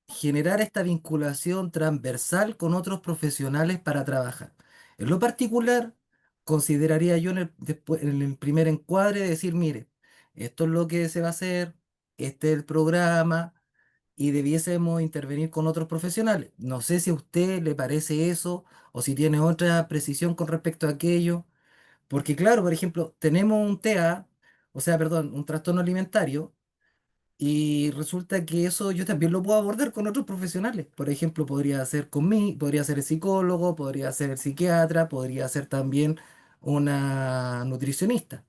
generar esta vinculación transversal con otros profesionales para trabajar? En lo particular, consideraría yo en el primer encuadre decir, mire, esto es lo que se va a hacer, este es el programa y debiésemos intervenir con otros profesionales. No sé si a usted le parece eso o si tiene otra precisión con respecto a aquello, porque claro, por ejemplo, tenemos un TEA, o sea, perdón, un trastorno alimentario y resulta que eso yo también lo puedo abordar con otros profesionales. Por ejemplo, podría ser conmigo, podría ser el psicólogo, podría ser el psiquiatra, podría ser también una nutricionista.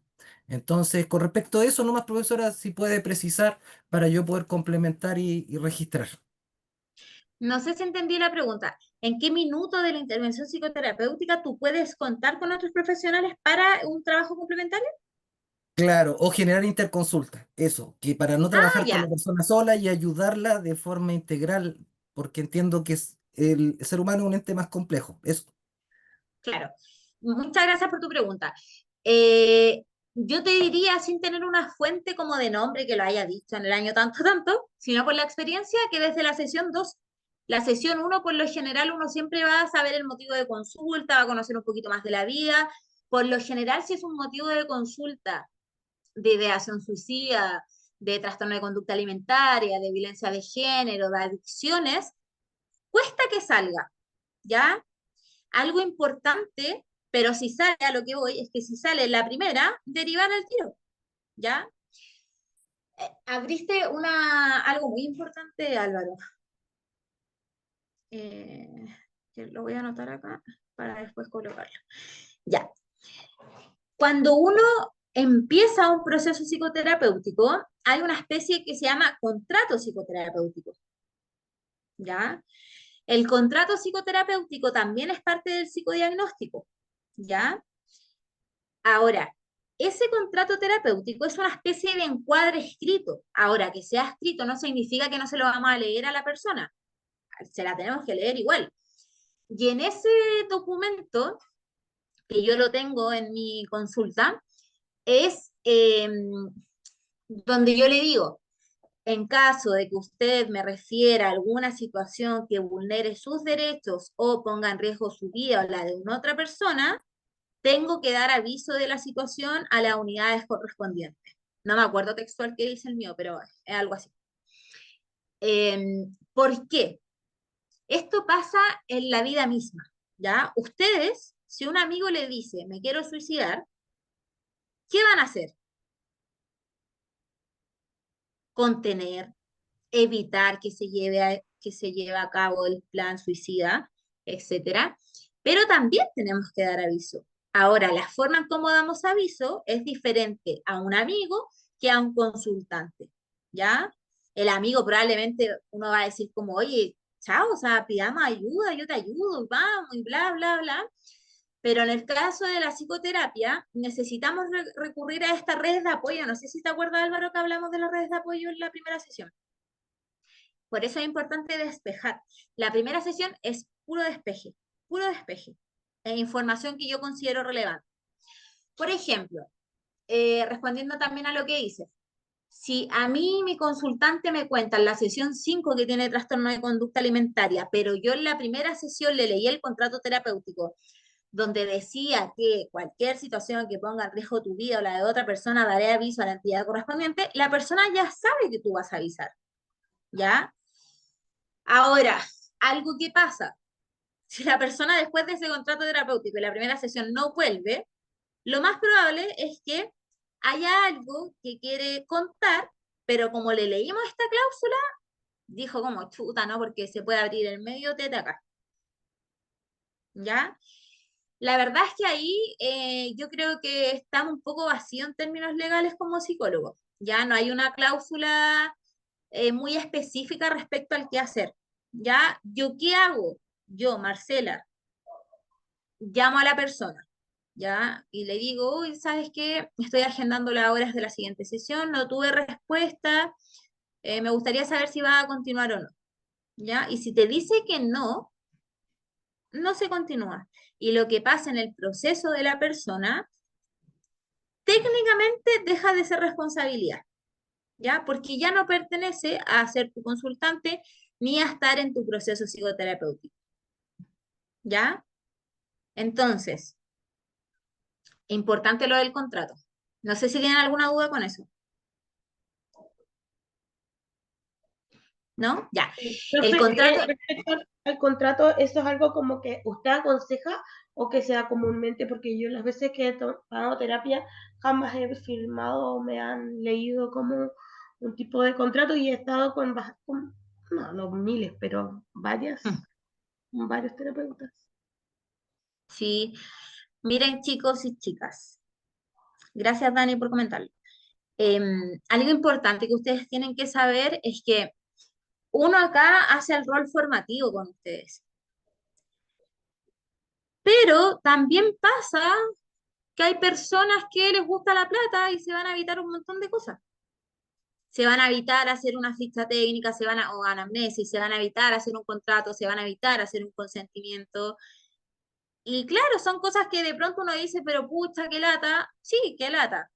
Entonces, con respecto a eso, nomás, profesora, si puede precisar para yo poder complementar y registrar. No sé si entendí la pregunta. ¿En qué minuto de la intervención psicoterapéutica tú puedes contar con otros profesionales para un trabajo complementario? Claro, o generar interconsulta, eso, que para no Ah, trabajar con la ya, persona sola y ayudarla de forma integral, porque entiendo que el ser humano es un ente más complejo. Eso, claro. Muchas gracias por tu pregunta. Eh, yo te diría, sin tener una fuente como de nombre que lo haya dicho en el año tanto, tanto, sino por la experiencia, que desde la sesión 2, la sesión uno, por lo general, uno siempre va a saber el motivo de consulta, va a conocer un poquito más de la vida. Por lo general, si es un motivo de consulta de ideación suicida, de trastorno de conducta alimentaria, de violencia de género, de adicciones, cuesta que salga, ¿ya? Algo importante, pero si sale, a lo que voy, es que si sale la primera, derivar al tiro, ¿ya? Abriste algo muy importante, Álvaro, eh, que lo voy a anotar acá para después colocarlo. Ya, cuando uno empieza un proceso psicoterapéutico, hay una especie que se llama contrato psicoterapéutico, ¿ya? El contrato psicoterapéutico también es parte del psicodiagnóstico, ¿ya? Ahora, ese contrato terapéutico es una especie de encuadre escrito. Ahora, que sea escrito no significa que no se lo vamos a leer a la persona, se la tenemos que leer igual. Y en ese documento, que yo lo tengo en mi consulta, es donde yo le digo, en caso de que usted me refiera a alguna situación que vulnere sus derechos o ponga en riesgo su vida o la de una otra persona, tengo que dar aviso de la situación a las unidades correspondientes. No me acuerdo textual qué dice el mío, pero es algo así. ¿Por qué? Esto pasa en la vida misma, ¿ya? Ustedes, si un amigo le dice, me quiero suicidar, ¿qué van a hacer? Contener, evitar que se lleve a cabo el plan suicida, etcétera. Pero también tenemos que dar aviso. Ahora, la forma en cómo damos aviso es diferente a un amigo que a un consultante, ¿ya? El amigo probablemente uno va a decir como, oye, chao, o sea, pidamos ayuda, yo te ayudo, vamos, y bla, bla, bla. Pero en el caso de la psicoterapia, necesitamos recurrir a estas redes de apoyo. No sé si te acuerdas, Álvaro, que hablamos de las redes de apoyo en la primera sesión. Por eso es importante despejar. La primera sesión es puro despeje, puro despeje. Es información que yo considero relevante. Por ejemplo, respondiendo también a lo que dice, si a mí mi consultante me cuenta en la sesión 5 que tiene trastorno de conducta alimentaria, pero yo en la primera sesión le leí el contrato terapéutico donde decía que cualquier situación que ponga en riesgo tu vida o la de otra persona daré aviso a la entidad correspondiente, la persona ya sabe que tú vas a avisar, ¿ya? Ahora, algo que pasa, si la persona después de ese contrato terapéutico y la primera sesión no vuelve, lo más probable es que haya algo que quiere contar, pero como le leímos esta cláusula, dijo como chuta, ¿no? Porque se puede abrir el medio tete acá, ¿ya? La verdad es que ahí yo creo que está un poco vacío en términos legales como psicólogo. Ya no hay una cláusula muy específica respecto al qué hacer. ¿Ya? ¿Yo qué hago? Yo, Marcela, llamo a la persona, ¿ya? Y le digo, uy, ¿sabes qué? Estoy agendando las horas de la siguiente sesión, no tuve respuesta, me gustaría saber si va a continuar o no, ¿ya? Y si te dice que no, no se continúa. Y lo que pasa en el proceso de la persona, técnicamente deja de ser responsabilidad, ¿ya? Porque ya no pertenece a ser tu consultante ni a estar en tu proceso psicoterapéutico, ¿ya? Entonces, importante lo del contrato. No sé si tienen alguna duda con eso, ¿no? Ya. El Profe, contrato, respecto al contrato, ¿eso es algo como que usted aconseja o que sea comúnmente? Porque yo las veces que he tomado terapia jamás he firmado o me han leído como un tipo de contrato y he estado no, no miles, pero varios terapeutas. sí, miren chicos y chicas, Gracias, Dani, por comentarlo. Algo importante que ustedes tienen que saber es que uno acá hace el rol formativo con ustedes, pero también pasa que hay personas que les gusta la plata y se van a evitar un montón de cosas. Se van a evitar hacer una ficha técnica, o anamnesis, se van a evitar hacer un contrato, se van a evitar hacer un consentimiento. Y claro, son cosas que de pronto uno dice, pero pucha, qué lata. Sí, qué lata.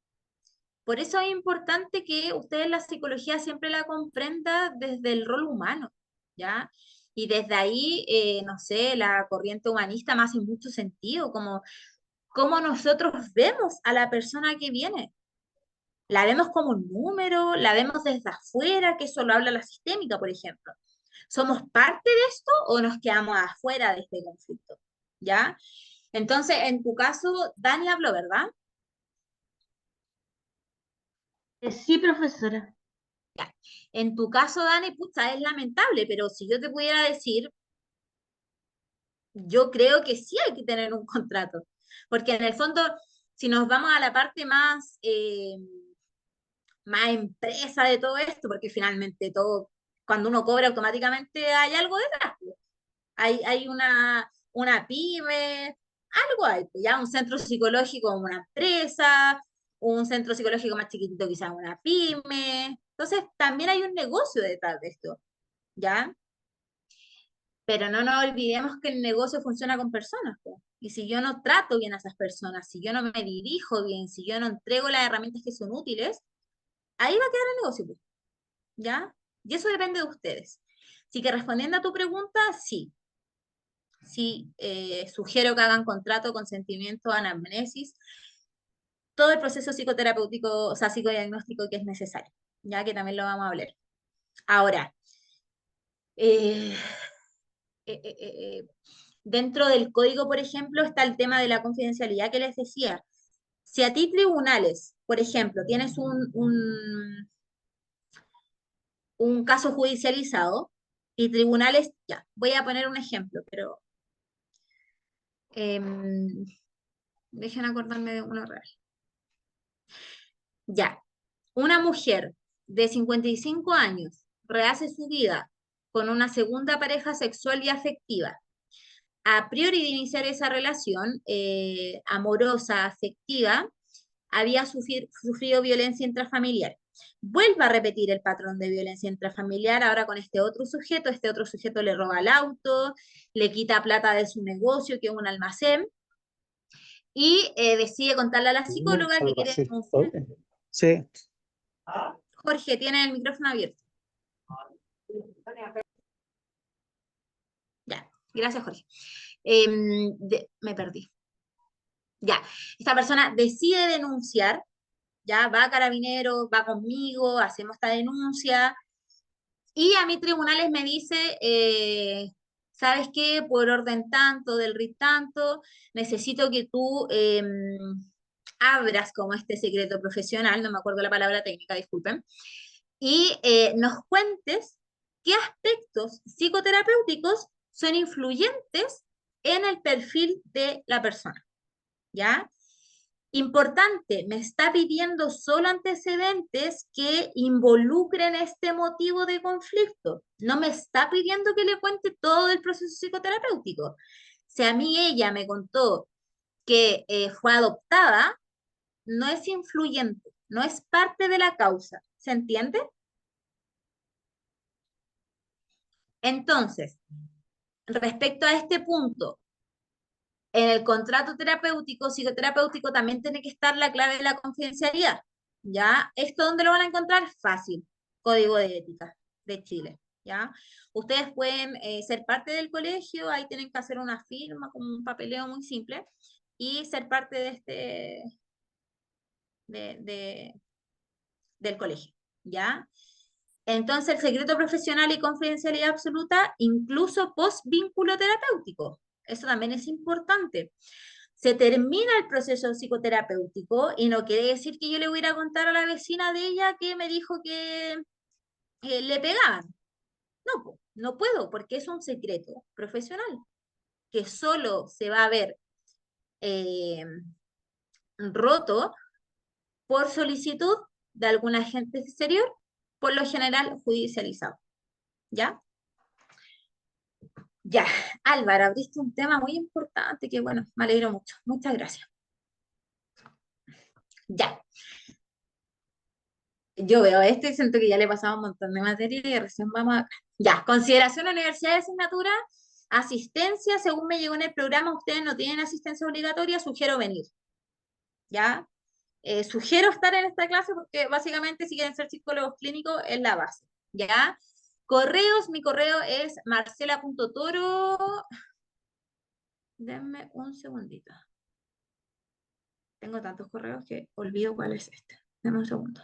Por eso es importante que ustedes la psicología siempre la comprenda desde el rol humano, ¿ya? Y desde ahí, no sé, la corriente humanista me hace mucho sentido, como cómo nosotros vemos a la persona que viene. La vemos como un número, la vemos desde afuera, que eso lo habla la sistémica, por ejemplo. ¿Somos parte de esto o nos quedamos afuera de este conflicto? ¿Ya? Entonces, en tu caso, Dani habló, ¿verdad? Sí, profesora. En tu caso, Dani, pucha, es lamentable, pero si yo te pudiera decir, yo creo que sí hay que tener un contrato, porque en el fondo, si nos vamos a la parte más empresa de todo esto, porque finalmente todo, cuando uno cobra automáticamente hay algo detrás, pues. Hay una pyme, algo hay, pues, ya un centro psicológico como una empresa, un centro psicológico más chiquitito quizás una pyme. Entonces, también hay un negocio detrás de esto, ¿ya? Pero no nos olvidemos que el negocio funciona con personas, po. Y si yo no trato bien a esas personas, si yo no me dirijo bien, si yo no entrego las herramientas que son útiles, ahí va a quedar el negocio, po, ¿ya? Y eso depende de ustedes. Así que respondiendo a tu pregunta, sí. Sí, sugiero que hagan contrato, consentimiento, anamnesis, todo el proceso psicoterapéutico, o sea, psicodiagnóstico que es necesario, ya que también lo vamos a hablar. Ahora, eh, eh, eh, eh, eh, dentro del código, por ejemplo, está el tema de la confidencialidad que les decía. Si a ti tribunales, por ejemplo, tienes un caso judicializado y tribunales, ya, voy a poner un ejemplo, pero em, dejen acordarme de uno real. Ya, una mujer de 55 años rehace su vida con una segunda pareja sexual y afectiva. A priori de iniciar esa relación amorosa, afectiva, había sufrido violencia intrafamiliar. Vuelve a repetir el patrón de violencia intrafamiliar ahora con este otro sujeto le roba el auto, le quita plata de su negocio, que es un almacén, y decide contarle a la psicóloga que Algo quiere así. denunciar. Sí. Jorge, tiene el micrófono abierto. Ya, gracias, Jorge. Me perdí. Ya, esta persona decide denunciar, ya va a Carabineros, va conmigo, hacemos esta denuncia, y a mí tribunales me dice, ¿sabes qué? Por orden tanto, del RIT tanto, necesito que tú abras como este secreto profesional, no me acuerdo la palabra técnica, disculpen, y nos cuentes qué aspectos psicoterapéuticos son influyentes en el perfil de la persona, ¿ya? Importante, me está pidiendo solo antecedentes que involucren este motivo de conflicto. No me está pidiendo que le cuente todo el proceso psicoterapéutico. Si a mí ella me contó que fue adoptada, no es influyente, no es parte de la causa. ¿Se entiende? Entonces, respecto a este punto, en el contrato terapéutico, psicoterapéutico, también tiene que estar la clave de la confidencialidad. ¿Ya? ¿Esto dónde lo van a encontrar? Fácil. Código de Ética de Chile. ¿Ya? Ustedes pueden ser parte del colegio, ahí tienen que hacer una firma con un papeleo muy simple y ser parte de de, de- del colegio. ¿Ya? Entonces, el secreto profesional y confidencialidad absoluta, incluso post vínculo terapéutico. Eso también es importante. Se termina el proceso psicoterapéutico y no quiere decir que yo le voy a ir a contar a la vecina de ella que me dijo que le pegaban. No, no puedo porque es un secreto profesional que solo se va a ver eh, roto por solicitud de algún agente exterior, por lo general judicializado. ¿Ya? Ya, Álvaro, abriste un tema muy importante que, bueno, me alegro mucho. Muchas gracias. Ya. Yo veo esto y siento que ya le he pasado un montón de materia y recién vamos a... Ya, consideración de universidad de asignatura, asistencia, según me llegó en el programa, ustedes no tienen asistencia obligatoria, sugiero venir. ¿Ya? Sugiero estar en esta clase porque básicamente si quieren ser psicólogos clínicos es la base. ¿Ya? Correos, mi correo es marcela.toro. Denme un segundito. Tengo tantos correos que olvido cuál es este. Denme un segundo.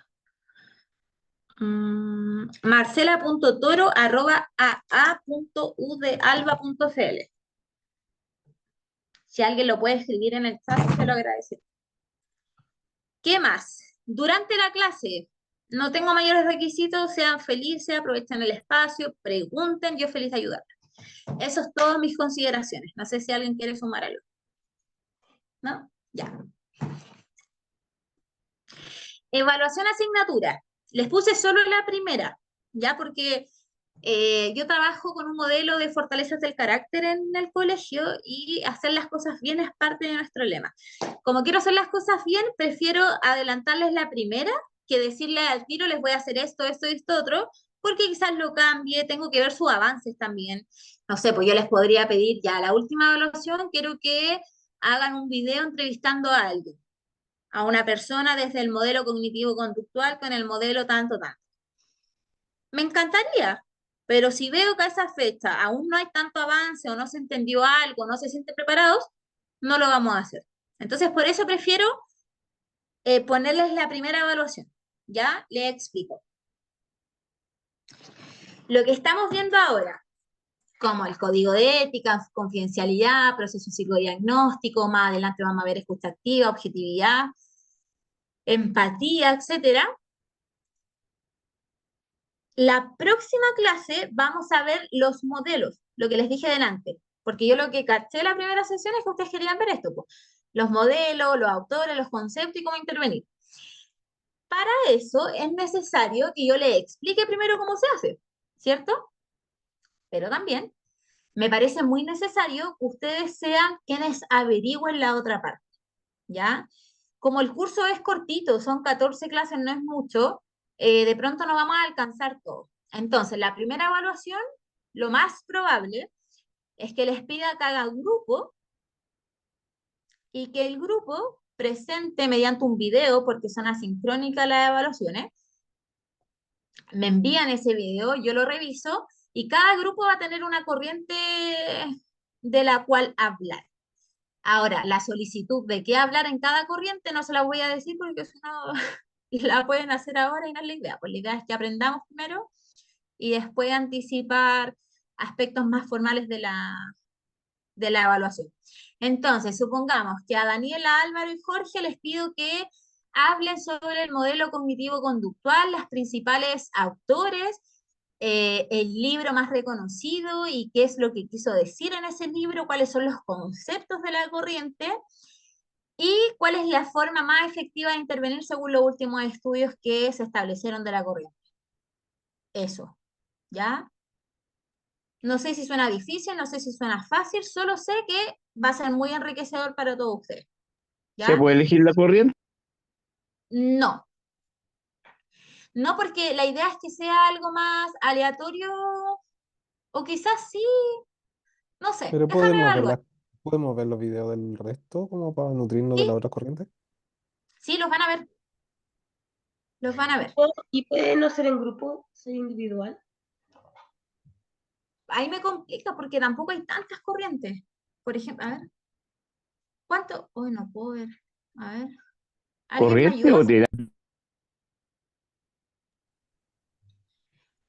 marcela.toro@aa.udalba.cl. Si alguien lo puede escribir en el chat, se lo agradecería. ¿Qué más? Durante la clase, no tengo mayores requisitos, sean felices, aprovechen el espacio, pregunten, yo feliz de ayudar. Eso es todas mis consideraciones. No sé si alguien quiere sumar algo. ¿No? Ya. Evaluación asignatura. Les puse solo la primera, ¿ya? Porque yo trabajo con un modelo de fortalezas del carácter en el colegio y hacer las cosas bien es parte de nuestro lema. Como quiero hacer las cosas bien, prefiero adelantarles la primera que decirle al tiro les voy a hacer esto, esto y esto otro, porque quizás lo cambie, tengo que ver sus avances también. No sé, pues yo les podría pedir ya la última evaluación, quiero que hagan un video entrevistando a alguien, a una persona desde el modelo cognitivo-conductual con el modelo tanto. Me encantaría, pero si veo que a esa fecha aún no hay tanto avance o no se entendió algo, no se sienten preparados, no lo vamos a hacer. Entonces, por eso prefiero ponerles la primera evaluación. ¿Ya? Les explico. Lo que estamos viendo ahora, como el código de ética, confidencialidad, proceso psicodiagnóstico, más adelante vamos a ver escucha activa, objetividad, empatía, etcétera. La próxima clase vamos a ver los modelos, lo que les dije delante, porque yo lo que caché en la primera sesión es que ustedes querían ver esto, pues, los modelos, los autores, los conceptos y cómo intervenir. Para eso es necesario que yo les explique primero cómo se hace, ¿cierto? Pero también me parece muy necesario que ustedes sean quienes averigüen la otra parte, ¿ya? Como el curso es cortito, son 14 clases, no es mucho, de pronto no vamos a alcanzar todo. Entonces, la primera evaluación, lo más probable es que les pida que hagan grupo y que el grupo presente mediante un video, porque son asincrónicas las evaluaciones, me envían ese video, yo lo reviso y cada grupo va a tener una corriente de la cual hablar. Ahora, la solicitud de qué hablar en cada corriente no se la voy a decir porque si no la pueden hacer ahora y no es la idea. Pues la idea es que aprendamos primero y después anticipar aspectos más formales de la evaluación. Entonces, supongamos que a Daniela, Álvaro y Jorge les pido que hablen sobre el modelo cognitivo-conductual, las principales autores, el libro más reconocido y qué es lo que quiso decir en ese libro, cuáles son los conceptos de la corriente y cuál es la forma más efectiva de intervenir según los últimos estudios que se establecieron de la corriente. Eso, ¿ya? No sé si suena difícil, no sé si suena fácil, solo sé que va a ser muy enriquecedor para todos ustedes. ¿Se ¿Ya? puede elegir la corriente? No, no porque la idea es que sea algo más aleatorio o quizás sí, no sé, Pero déjame evaluar. podemos ver los videos del resto como para nutrirnos de Sí, la otra corriente. sí, los van a ver, los van a ver. ¿Y puede no ser en grupo, ser individual? Ahí me complica porque tampoco hay tantas corrientes. Por ejemplo, a ver, ¿cuánto? Hoy no puedo ver. A ver, ¿alguien me ¿Corriente ayuda? o terapia?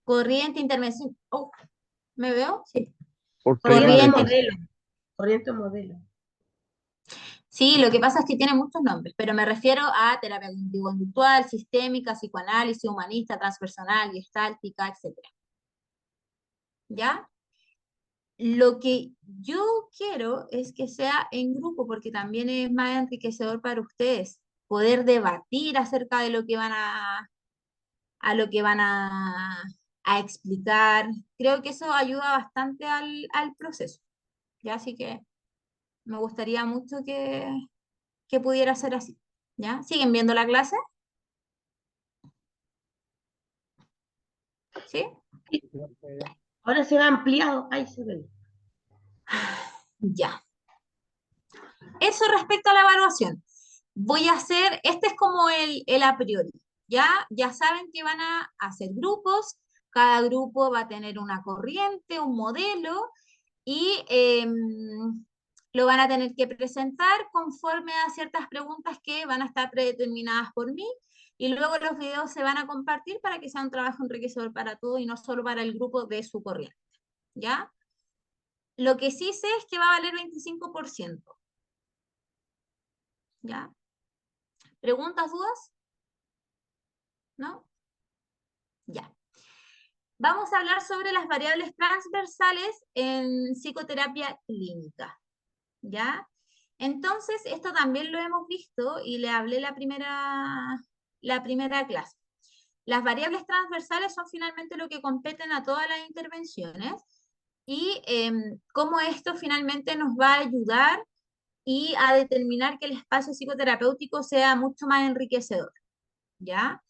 Corriente, intervención. Oh, ¿me veo? Sí. Por Corriente o Corriente. frecuencia. modelo. Corriente o modelo. Sí, lo que pasa es que tiene muchos nombres, pero me refiero a terapia cognitivo-conductual, sistémica, psicoanálisis, humanista, transpersonal, gestáltica, etcétera. ¿Ya? Lo que yo quiero es que sea en grupo, porque también es más enriquecedor para ustedes, poder debatir acerca de lo que a lo que van a explicar. Creo que eso ayuda bastante al proceso, ¿ya? Así que me gustaría mucho que pudiera ser así, ¿ya? ¿Siguen viendo la clase? ¿Sí? Ahora se ha ampliado. Ay, se ve. Ya. Eso respecto a la evaluación. Voy a hacer, este es como el a priori, ¿ya? Ya saben que van a hacer grupos, cada grupo va a tener una corriente, un modelo, y lo van a tener que presentar conforme a ciertas preguntas que van a estar predeterminadas por mí, y luego los videos se van a compartir para que sea un trabajo enriquecedor para todos y no solo para el grupo de su corriente, ¿ya? Lo que sí sé es que va a valer 25%, ¿ya? ¿Preguntas, dudas? ¿No? Ya. Vamos a hablar sobre las variables transversales en psicoterapia clínica, ¿ya? Entonces, esto también lo hemos visto y le hablé la primera clase. Las variables transversales son finalmente lo que competen a todas las intervenciones y cómo esto finalmente nos va a ayudar y a determinar que el espacio psicoterapéutico sea mucho más enriquecedor, ¿ya?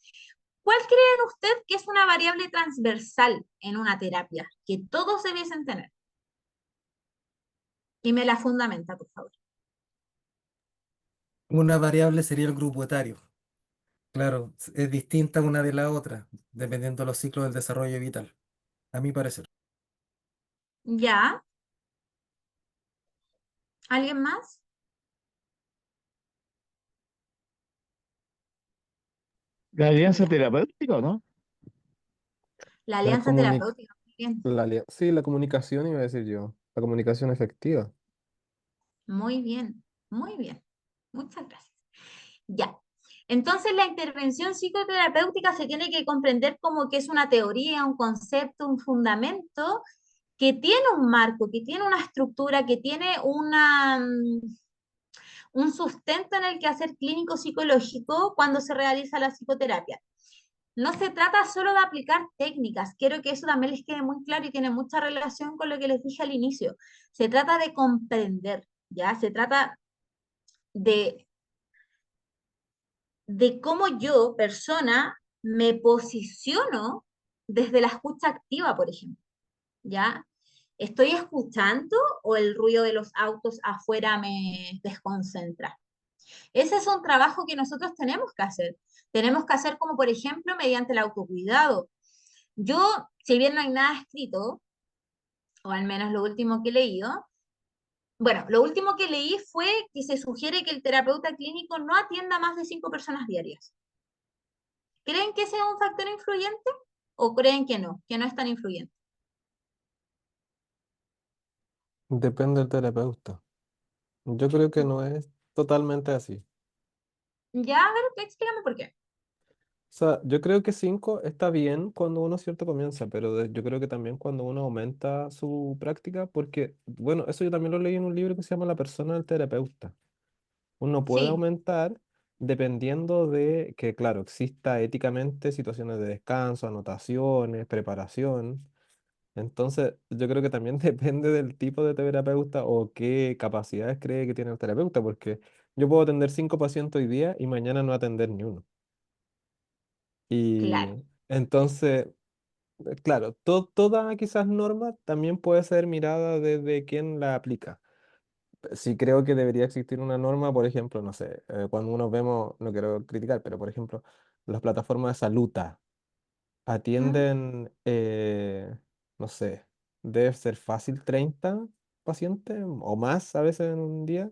¿Cuál creen usted que es una variable transversal en una terapia que todos debiesen tener? Y me la fundamenta, por favor. Una variable sería el grupo etario. Claro, es distinta una de la otra, dependiendo de los ciclos del desarrollo vital, a mi parecer. ¿Ya? ¿Alguien más? La alianza Ya. terapéutica, ¿o no? La La alianza comuni- terapéutica. Muy bien. sí, la comunicación iba a decir yo. La comunicación efectiva. Muy bien. Muy bien. Muchas gracias. Ya. Entonces, la intervención psicoterapéutica se tiene que comprender como que es una teoría, un concepto, un fundamento que tiene un marco, que tiene una estructura, que tiene un sustento en el quehacer clínico psicológico cuando se realiza la psicoterapia. No se trata solo de aplicar técnicas, quiero que eso también les quede muy claro y tiene mucha relación con lo que les dije al inicio. Se trata de comprender, ¿ya? Se trata de, de cómo yo, persona, me posiciono desde la escucha activa, por ejemplo, ¿ya? ¿Estoy escuchando o el ruido de los autos afuera me desconcentra? Ese es un trabajo que nosotros tenemos que hacer. Tenemos que hacer como, por ejemplo, mediante el autocuidado. Yo, si bien no hay nada escrito, o al menos lo último que he leído, bueno, lo último que leí fue que se sugiere que el terapeuta clínico no atienda a más de 5 personas diarias. ¿Creen que ese es un factor influyente o creen que no es tan influyente? Depende del terapeuta. Yo creo que no es totalmente así. Ya, a ver, explícame por qué. O sea, yo creo que 5 está bien cuando uno cierto comienza, pero yo creo que también cuando uno aumenta su práctica, porque, bueno, eso yo también lo leí en un libro que se llama La persona del terapeuta. Uno puede Sí, aumentar dependiendo de que, claro, exista éticamente situaciones de descanso, anotaciones, preparación. Entonces, yo creo que también depende del tipo de terapeuta o qué capacidades cree que tiene el terapeuta, porque yo puedo atender 5 pacientes hoy día y mañana no atender ni uno. claro, Y entonces, claro, toda quizás norma también puede ser mirada desde quien la aplica. Sí creo que debería existir una norma, por ejemplo, no sé, cuando uno vemos, no quiero criticar, pero por ejemplo, las plataformas de Saluta ¿Mm? atienden, no sé, debe ser fácil 30 pacientes o más a veces en un día.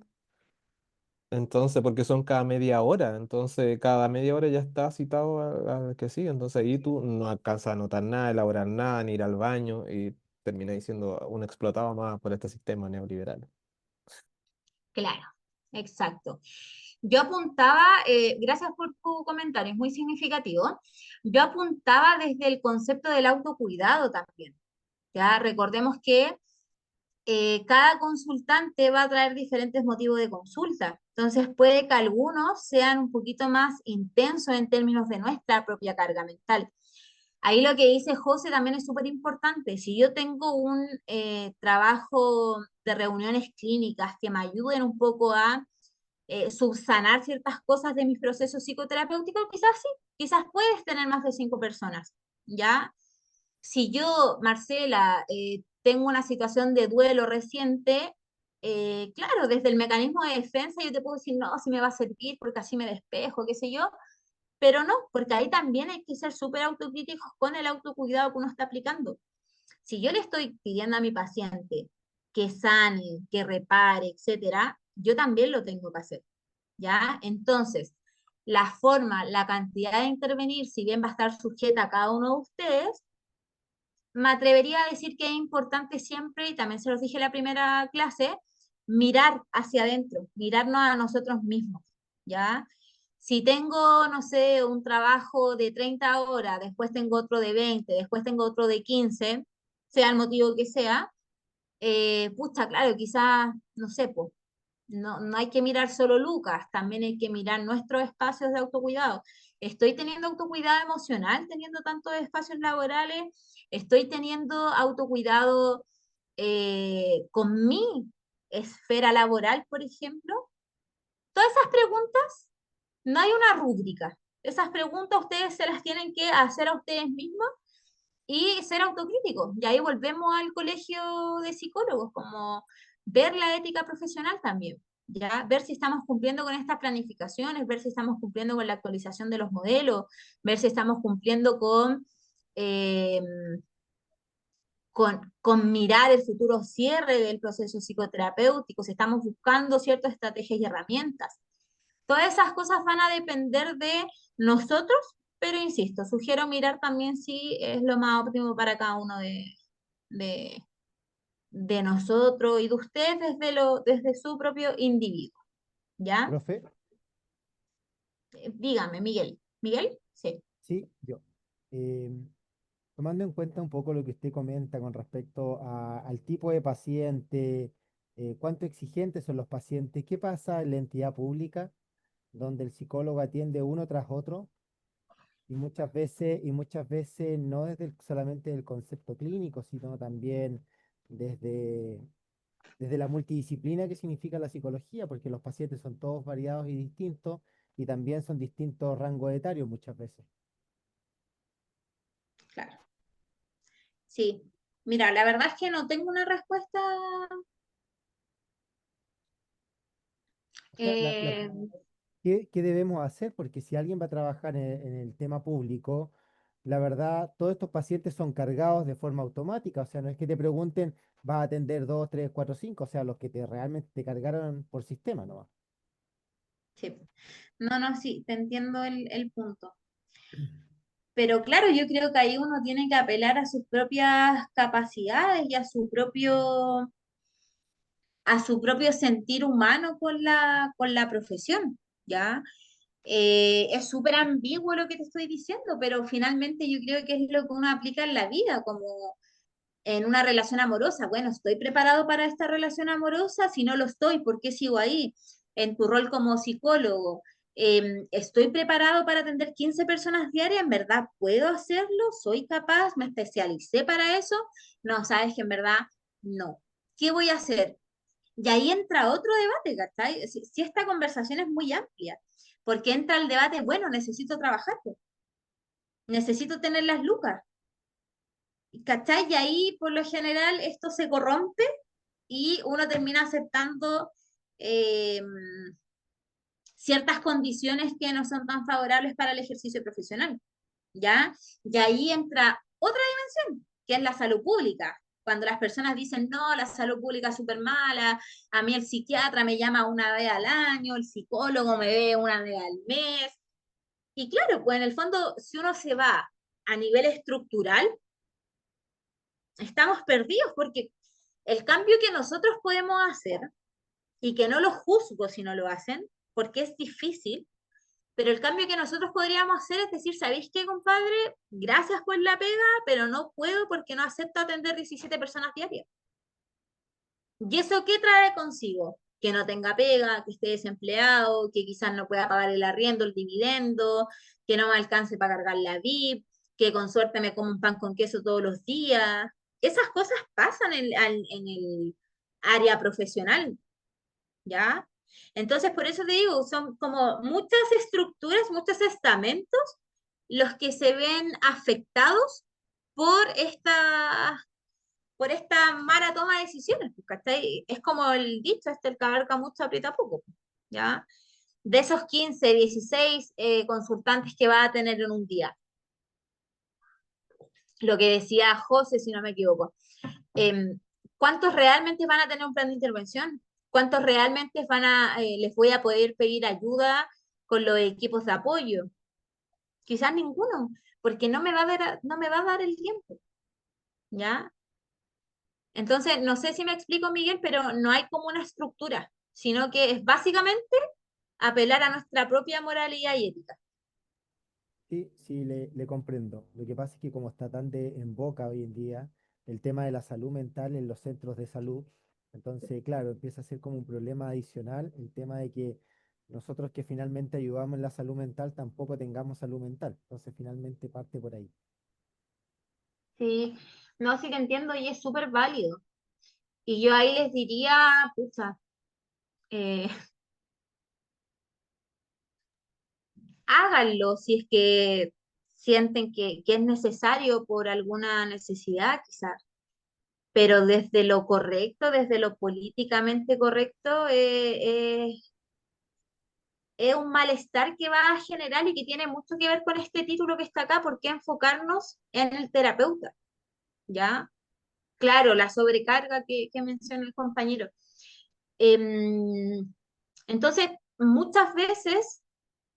Entonces, porque son cada media hora, entonces cada media hora ya está citado al que sigue, entonces ahí tú no alcanzas a anotar nada, elaborar nada, ni ir al baño y termináis siendo un explotado más por este sistema neoliberal. Claro, exacto. Yo apuntaba, gracias por tu comentario, es muy significativo. Yo apuntaba desde el concepto del autocuidado también. Ya recordemos que cada consultante va a traer diferentes motivos de consulta. Entonces puede que algunos sean un poquito más intensos en términos de nuestra propia carga mental. Ahí lo que dice José también es súper importante. Si yo tengo un trabajo de reuniones clínicas que me ayuden un poco a subsanar ciertas cosas de mis procesos psicoterapéuticos, quizás sí, quizás puedes tener más de 5 personas, ¿ya? Si yo, Marcela, tengo una situación de duelo reciente, claro, desde el mecanismo de defensa yo te puedo decir, no, si me va a servir porque así me despejo, qué sé yo, pero no, porque ahí también hay que ser súper autocríticos con el autocuidado que uno está aplicando. Si yo le estoy pidiendo a mi paciente que sane, que repare, etcétera, yo también lo tengo que hacer, ¿ya? Entonces, la forma, la cantidad de intervenir, si bien va a estar sujeta a cada uno de ustedes, me atrevería a decir que es importante siempre, y también se los dije en la primera clase, mirar hacia adentro, mirarnos a nosotros mismos, ¿ya? Si tengo, no sé, un trabajo de 30 horas, después tengo otro de 20, después tengo otro de 15, sea el motivo que sea, pucha, claro, quizás, no sé, pues, no hay que mirar solo Lucas, también hay que mirar nuestros espacios de autocuidado. ¿Estoy teniendo autocuidado emocional, teniendo tantos espacios laborales? ¿Estoy teniendo autocuidado con mi esfera laboral, por ejemplo? Todas esas preguntas, no hay una rúbrica. Esas preguntas ustedes se las tienen que hacer a ustedes mismos y ser autocríticos. Y ahí volvemos al colegio de psicólogos, como ver la ética profesional también, ya ver si estamos cumpliendo con estas planificaciones, ver si estamos cumpliendo con la actualización de los modelos, ver si estamos cumpliendo eh, con mirar el futuro cierre del proceso psicoterapéutico, si estamos buscando ciertas estrategias y herramientas. Todas esas cosas van a depender de nosotros, pero insisto, sugiero mirar también si es lo más óptimo para cada uno de, de nosotros y de ustedes desde su propio individuo, ¿ya? Profe, Dígame, Miguel. ¿Miguel? Sí. sí, yo. Eh, Tomando en cuenta un poco lo que usted comenta con respecto al tipo de paciente, cuánto exigentes son los pacientes, qué pasa en la entidad pública, donde el psicólogo atiende uno tras otro, y muchas veces no desde solamente el concepto clínico, sino también desde, desde la multidisciplina que significa la psicología, porque los pacientes son todos variados y distintos, y también son distintos rangos etarios muchas veces. Claro. Sí. Mira, la verdad es que no tengo una respuesta. O sea, eh, ¿qué debemos hacer? Porque si alguien va a trabajar en el tema público, la verdad, todos estos pacientes son cargados de forma automática. O sea, no es que te pregunten, vas a atender 2, 3, 4, 5. O sea, los que te realmente te cargaron por sistema, ¿no? sí. No, no, sí, te entiendo el punto. Pero claro, yo creo que ahí uno tiene que apelar a sus propias capacidades y a su propio sentir humano con la profesión, ¿ya? Es súper ambiguo lo que te estoy diciendo, pero finalmente yo creo que es lo que uno aplica en la vida, como en una relación amorosa. Bueno, ¿estoy preparado para esta relación amorosa? Si no lo estoy, ¿por qué sigo ahí? En tu rol como psicólogo, ¿estoy preparado para atender 15 personas diarias? ¿En verdad puedo hacerlo? ¿Soy capaz? ¿Me especialicé para eso? No, sabes que en verdad no. ¿Qué voy a hacer? Y ahí entra otro debate, ¿cachai? Si esta conversación es muy amplia, porque entra el debate, bueno, necesito trabajar, pues, necesito tener las lucas, ¿cachai? Y ahí, por lo general, esto se corrompe y uno termina aceptando eh, ciertas condiciones que no son tan favorables para el ejercicio profesional, ¿ya? Y ahí entra otra dimensión, que es la salud pública. Cuando las personas dicen, no, la salud pública es súper mala, a mí el psiquiatra me llama una vez al año, el psicólogo me ve una vez al mes. Y claro, pues en el fondo, si uno se va a nivel estructural, estamos perdidos porque el cambio que nosotros podemos hacer, y que no lo juzgo si no lo hacen, porque es difícil, pero el cambio que nosotros podríamos hacer es decir, ¿sabéis qué, compadre? Gracias por la pega, pero no puedo porque no acepto atender 17 personas diarias. ¿Y eso qué trae consigo? Que no tenga pega, que esté desempleado, que quizás no pueda pagar el arriendo, el dividendo, que no me alcance para cargar la VIP, que con suerte me como un pan con queso todos los días. Esas cosas pasan en el área profesional, ¿ya? Entonces, por eso te digo, son como muchas estructuras, muchos estamentos los que se ven afectados por esta mala toma de decisiones, pues, ¿cachai? Es como el dicho, el que abarca mucho aprieta poco, ¿ya? De esos 15, 16 consultantes que va a tener en un día, lo que decía José, si no me equivoco, em, ¿cuántos realmente van a tener un plan de intervención? ¿Cuántos realmente les voy a poder pedir ayuda con los equipos de apoyo? Quizás ninguno, porque no me va a dar el tiempo, ¿ya? Entonces, no sé si me explico, Miguel, pero no hay como una estructura, sino que es básicamente apelar a nuestra propia moralidad y ética. Sí, sí, le comprendo. Lo que pasa es que como está tan en boca hoy en día el tema de la salud mental en los centros de salud, entonces, claro, empieza a ser como un problema adicional el tema de que nosotros que finalmente ayudamos en la salud mental tampoco tengamos salud mental. Entonces, finalmente parte por ahí. Sí, no, sí te entiendo y es súper válido. Y yo ahí les diría, pucha, eh, háganlo si es que sienten que es necesario por alguna necesidad, quizás, pero desde lo correcto, desde lo políticamente correcto, es un malestar que va a generar y que tiene mucho que ver con este título que está acá, porque enfocarnos en el terapeuta, ¿ya? Claro, la sobrecarga que menciona el compañero. Em, entonces, muchas veces,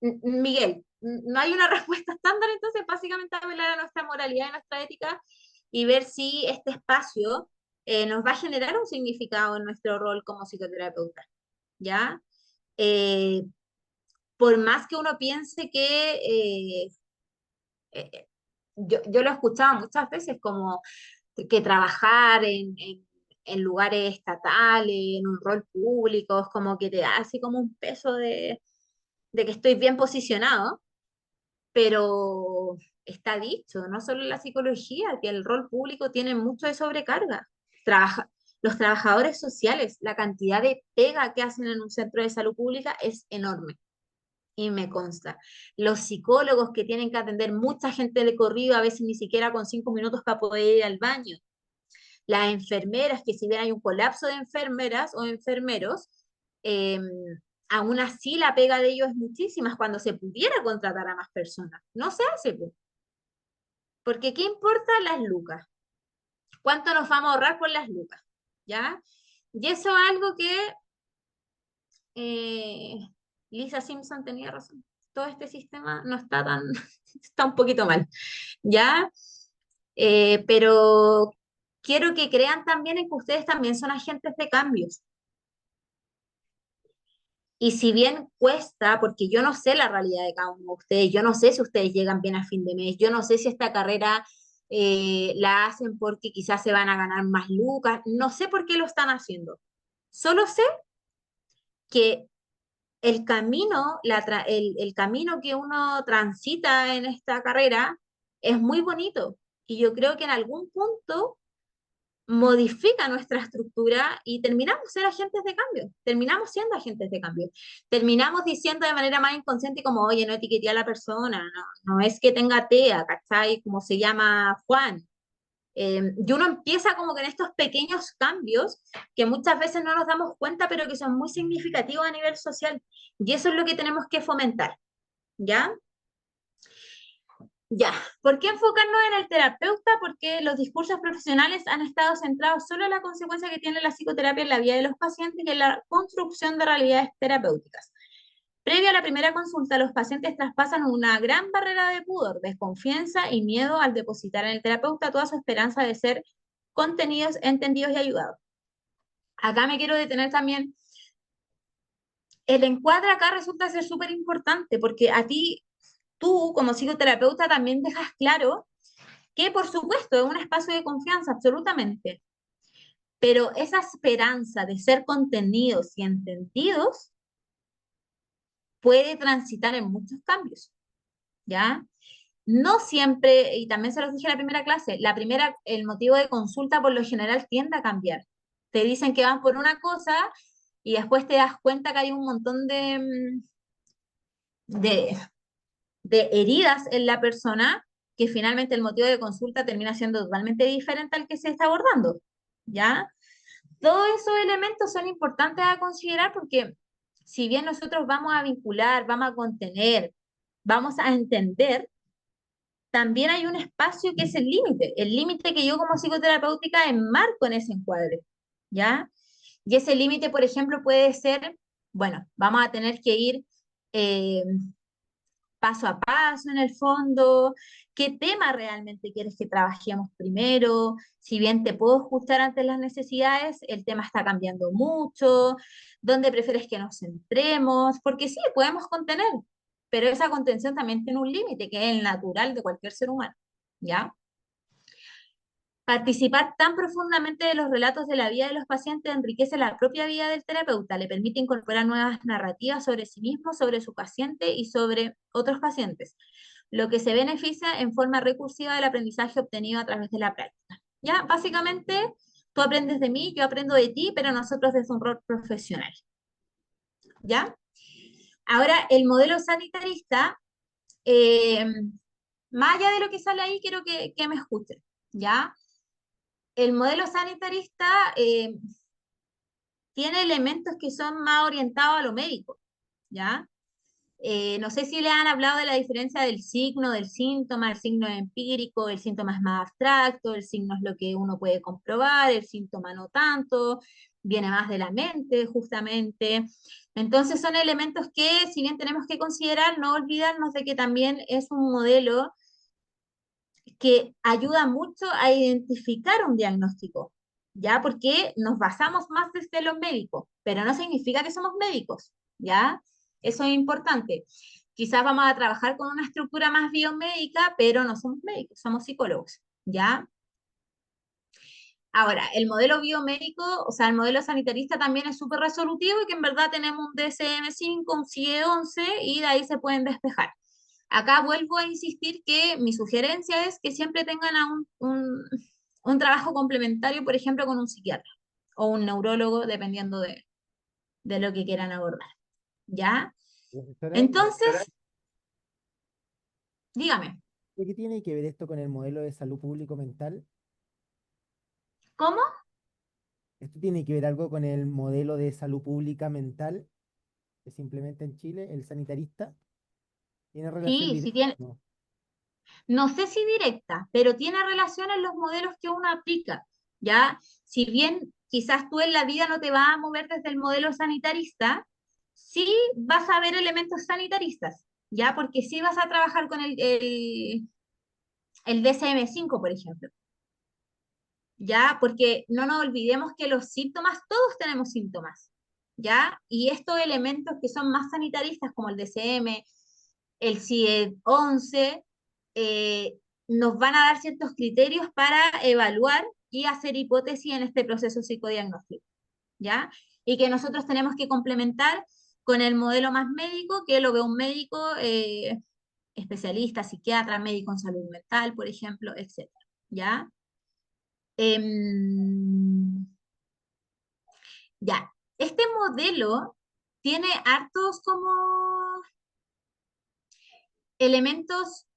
Miguel, no hay una respuesta estándar, entonces básicamente apelar a nuestra moralidad y nuestra ética y ver si este espacio nos va a generar un significado en nuestro rol como psicoterapeuta, ¿ya? Eh, por más que uno piense que eh, yo lo he escuchado muchas veces como que trabajar en lugares estatales, en un rol público, es como que te da así como un peso de que estoy bien posicionado, pero está dicho, no solo en la psicología, que el rol público tiene mucho de sobrecarga. Trabaja, los trabajadores sociales, la cantidad de pega que hacen en un centro de salud pública es enorme y me consta. Los psicólogos que tienen que atender mucha gente de corrido, a veces ni siquiera con 5 minutos para poder ir al baño. Las enfermeras, que si bien hay un colapso de enfermeras o enfermeros, eh, aún así la pega de ellos es muchísima cuando se pudiera contratar a más personas. No se hace, po, porque ¿qué importa las lucas? ¿Cuánto nos vamos a ahorrar por las lucas? ¿Ya? Y eso es algo que eh, Lisa Simpson tenía razón. Todo este sistema no está tan, está un poquito mal, ¿ya? Pero quiero que crean también en que ustedes también son agentes de cambios. Y si bien cuesta, porque yo no sé la realidad de cada uno de ustedes, yo no sé si ustedes llegan bien a fin de mes, yo no sé si esta carrera la hacen porque quizás se van a ganar más lucas, no sé por qué lo están haciendo. Solo sé que el camino que uno transita en esta carrera es muy bonito y yo creo que en algún punto modifica nuestra estructura y terminamos ser agentes de cambio, terminamos siendo agentes de cambio, terminamos diciendo de manera más inconsciente como, oye, no etiqueté a la persona, no es que tenga TEA, ¿cachai? Como se llama Juan. Y uno empieza como que en estos pequeños cambios que muchas veces no nos damos cuenta, pero que son muy significativos a nivel social. Y eso es lo que tenemos que fomentar, ¿ya? Ya, ¿por qué enfocarnos en el terapeuta? Porque los discursos profesionales han estado centrados solo en la consecuencia que tiene la psicoterapia en la vida de los pacientes y en la construcción de realidades terapéuticas. Previo a la primera consulta, los pacientes traspasan una gran barrera de pudor, desconfianza y miedo al depositar en el terapeuta toda su esperanza de ser contenidos, entendidos y ayudados. Acá me quiero detener también. El encuadre acá resulta ser súper importante porque a ti, tú como psicoterapeuta también dejas claro que por supuesto es un espacio de confianza, absolutamente, pero esa esperanza de ser contenidos y entendidos puede transitar en muchos cambios, ¿ya? No siempre, y también se los dije en la primera clase, el motivo de consulta por lo general tiende a cambiar. Te dicen que van por una cosa y después te das cuenta que hay un montón de, de heridas en la persona, que finalmente el motivo de consulta termina siendo totalmente diferente al que se está abordando, ¿ya? Todos esos elementos son importantes a considerar porque si bien nosotros vamos a vincular, vamos a contener, vamos a entender, también hay un espacio que es el límite que yo como psicoterapéutica enmarco en ese encuadre, ¿ya? Y ese límite, por ejemplo, puede ser, bueno, vamos a tener que ir eh, paso a paso en el fondo, qué tema realmente quieres que trabajemos primero, si bien te puedo ajustar ante las necesidades, el tema está cambiando mucho, dónde prefieres que nos centremos, porque sí, podemos contener, pero esa contención también tiene un límite, que es el natural de cualquier ser humano, ¿ya? Participar tan profundamente de los relatos de la vida de los pacientes enriquece la propia vida del terapeuta, le permite incorporar nuevas narrativas sobre sí mismo, sobre su paciente y sobre otros pacientes, lo que se beneficia en forma recursiva del aprendizaje obtenido a través de la práctica. ¿Ya? Básicamente, tú aprendes de mí, yo aprendo de ti, pero nosotros desde un rol profesional. ¿Ya? Ahora, el modelo sanitarista, eh, más allá de lo que sale ahí, quiero que me escuchen. ¿Ya? El modelo sanitarista tiene elementos que son más orientados a lo médico, ¿ya? No sé si le han hablado de la diferencia del signo, del síntoma, el signo es empírico, el síntoma es más abstracto, el signo es lo que uno puede comprobar, el síntoma no tanto, viene más de la mente, justamente. Entonces son elementos que, si bien tenemos que considerar, no olvidarnos de que también es un modelo que ayuda mucho a identificar un diagnóstico, ¿ya? Porque nos basamos más desde los médicos, pero no significa que somos médicos, ¿ya? Eso es importante. Quizás vamos a trabajar con una estructura más biomédica, pero no somos médicos, somos psicólogos, ¿ya? Ahora, el modelo biomédico, o sea, el modelo sanitarista también es súper resolutivo y que en verdad tenemos un DSM-5, un CIE-11 y de ahí se pueden despejar. Acá vuelvo a insistir que mi sugerencia es que siempre tengan a un trabajo complementario, por ejemplo, con un psiquiatra o un neurólogo, dependiendo de lo que quieran abordar. ¿Ya? Profesora, Entonces, dígame, ¿qué tiene que ver esto con el modelo de salud público mental? ¿cómo? ¿Esto tiene que ver algo con el modelo de salud pública mental que se implementa en Chile, el sanitarista? ¿Tiene relación Sí, sí directa? tiene, No. no sé si directa, pero tiene relación en los modelos que uno aplica, ¿ya? Si bien quizás tú en la vida no te vas a mover desde el modelo sanitarista, sí vas a ver elementos sanitaristas, ¿ya? Porque sí vas a trabajar con el DSM-5, por ejemplo, ¿ya? Porque no nos olvidemos que los síntomas, todos tenemos síntomas, ¿ya? Y estos elementos que son más sanitaristas, como el DSM, el CIE-11, nos van a dar ciertos criterios para evaluar y hacer hipótesis en este proceso psicodiagnóstico, ¿ya? Y que nosotros tenemos que complementar con el modelo más médico, que lo ve un médico especialista, psiquiatra, médico en salud mental, por ejemplo, etcétera, ¿ya? Em, ya, este modelo tiene hartos como elementos,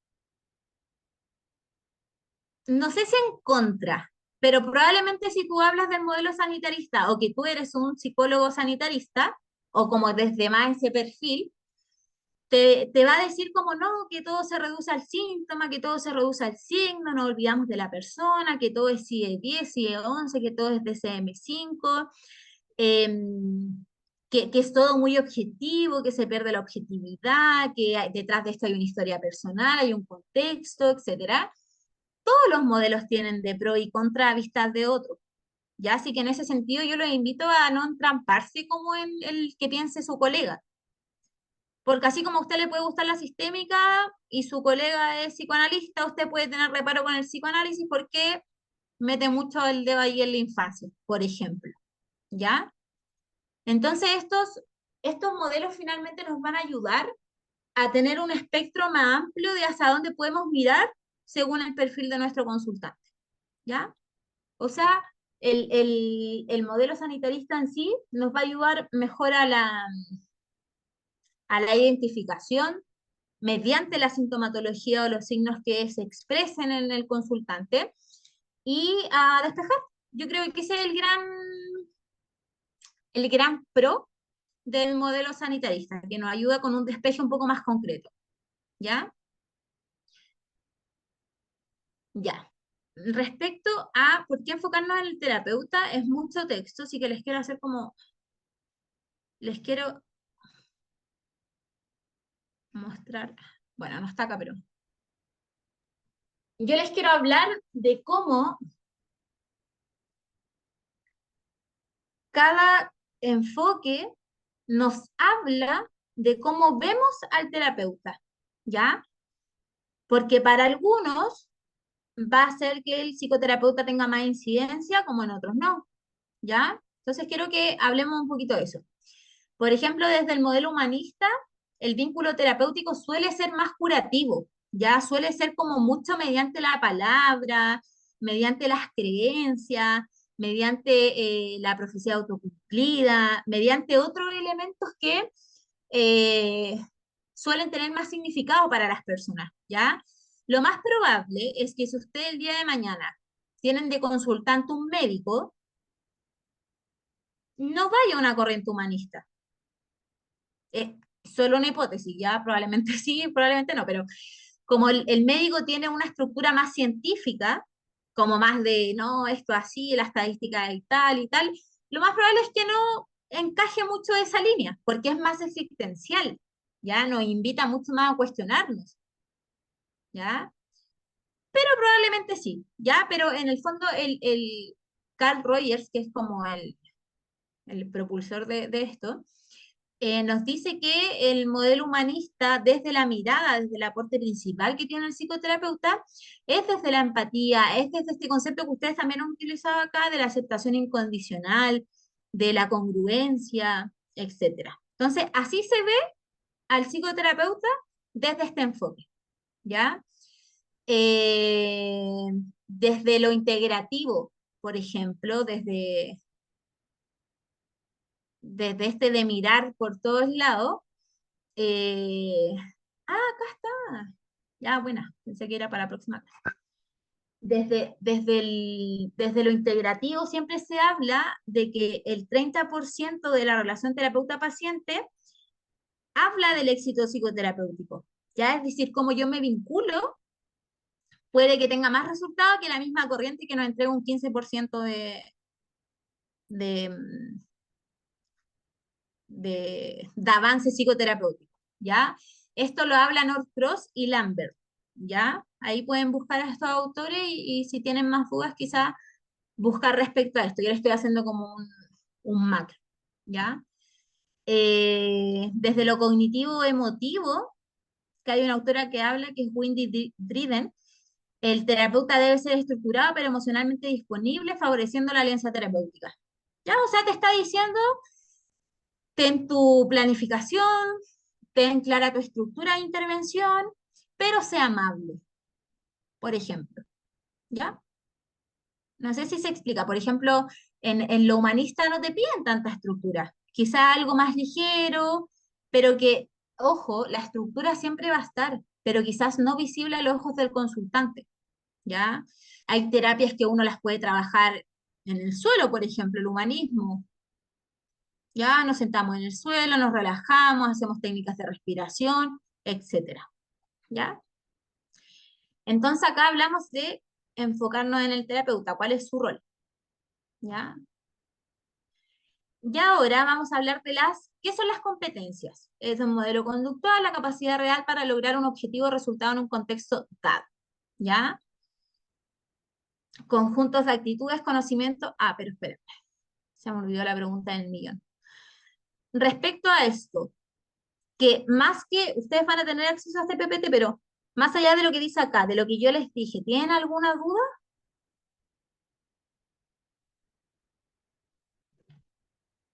no sé si en contra, pero probablemente si tú hablas del modelo sanitarista o que tú eres un psicólogo sanitarista, o como desde más ese perfil, te va a decir como no, que todo se reduce al síntoma, que todo se reduce al signo, no olvidamos de la persona, que todo es CIE-10, CIE-11, que todo es DSM-5, que es todo muy objetivo, que se pierde la objetividad, que detrás de esto hay una historia personal, hay un contexto, etcétera. Todos los modelos tienen de pro y contra a vistas de otro. Ya, así que en ese sentido yo los invito a no entramparse como en el que piense su colega. Porque así como a usted le puede gustar la sistémica y su colega es psicoanalista, usted puede tener reparo con el psicoanálisis porque mete mucho el dedo ahí en la infancia, por ejemplo, ¿ya? Entonces estos modelos finalmente nos van a ayudar a tener un espectro más amplio de hacia dónde podemos mirar según el perfil de nuestro consultante, ¿ya? O sea, el modelo sanitarista en sí nos va a ayudar mejor a la identificación mediante la sintomatología o los signos que se expresen en el consultante y a despejar. Yo creo que ese es el gran pro del modelo sanitarista, que nos ayuda con un despeje un poco más concreto, ¿ya? Ya. Respecto a por qué enfocarnos en el terapeuta, es mucho texto, así que les quiero hacer como, les quiero mostrar, bueno, no está acá, pero yo les quiero hablar de cómo cada enfoque nos habla de cómo vemos al terapeuta, ¿ya? Porque para algunos va a ser que el psicoterapeuta tenga más incidencia, como en otros no, ¿ya? Entonces quiero que hablemos un poquito de eso. Por ejemplo, desde el modelo humanista, el vínculo terapéutico suele ser más curativo, ya suele ser como mucho mediante la palabra, mediante las creencias, mediante la profecía autocumplida, mediante otros elementos que eh, suelen tener más significado para las personas, ¿ya? Lo más probable es que si usted el día de mañana tienen de consultante un médico, no vaya a una corriente humanista. Solo una hipótesis, ya probablemente sí, probablemente no, pero como el médico tiene una estructura más científica, como más de, no, esto así, la estadística y tal, lo más probable es que no encaje mucho esa línea, porque es más existencial, ya nos invita mucho más a cuestionarnos, ya, pero probablemente sí, ya, pero en el fondo el Carl Rogers, que es como el propulsor de esto, nos dice que el modelo humanista, desde la mirada, desde el aporte principal que tiene el psicoterapeuta, es desde la empatía, es desde este concepto que ustedes también han utilizado acá, de la aceptación incondicional, de la congruencia, etcétera. Entonces, así se ve al psicoterapeuta desde este enfoque, ¿ya? Eh, Desde lo integrativo, por ejemplo, desde este de mirar por todos lados. eh, Acá está. Ya, buena, pensé que era para la próxima clase. Desde lo integrativo siempre se habla de que el 30% de la relación terapeuta-paciente habla del éxito psicoterapéutico. Ya, es decir, cómo yo me vinculo puede que tenga más resultado que la misma corriente que nos entrega un 15% de, de avance psicoterapéutico, ¿ya? Esto lo hablan Norcross y Lambert, ¿ya? Ahí pueden buscar a estos autores y si tienen más dudas, quizás buscar respecto a esto. Yo le estoy haciendo como un macro, ¿ya? Desde lo cognitivo emotivo, que hay una autora que habla, que es Wendy Driden, el terapeuta debe ser estructurado pero emocionalmente disponible, favoreciendo la alianza terapéutica. ¿Ya? O sea, te está diciendo, ten tu planificación, ten clara tu estructura de intervención, pero sea amable, por ejemplo, ¿ya? No sé si se explica. Por ejemplo, en lo humanista no te piden tanta estructura, quizá algo más ligero, pero que, ojo, la estructura siempre va a estar, pero quizás no visible a los ojos del consultante, ¿ya? Hay terapias que uno las puede trabajar en el suelo, por ejemplo, el humanismo. Ya nos sentamos en el suelo, nos relajamos, hacemos técnicas de respiración, etcétera. ¿Ya? Entonces acá hablamos de enfocarnos en el terapeuta, cuál es su rol. ¿Ya? Y ahora vamos a hablar de ¿qué son las competencias? Es un modelo conductual, la capacidad real para lograr un objetivo o resultado en un contexto dado. ¿Ya? Conjuntos de actitudes, conocimiento. Pero espera, se me olvidó la pregunta del millón. Respecto a esto, que más que ustedes van a tener acceso a este PPT, pero más allá de lo que dice acá, de lo que yo les dije, ¿tienen alguna duda?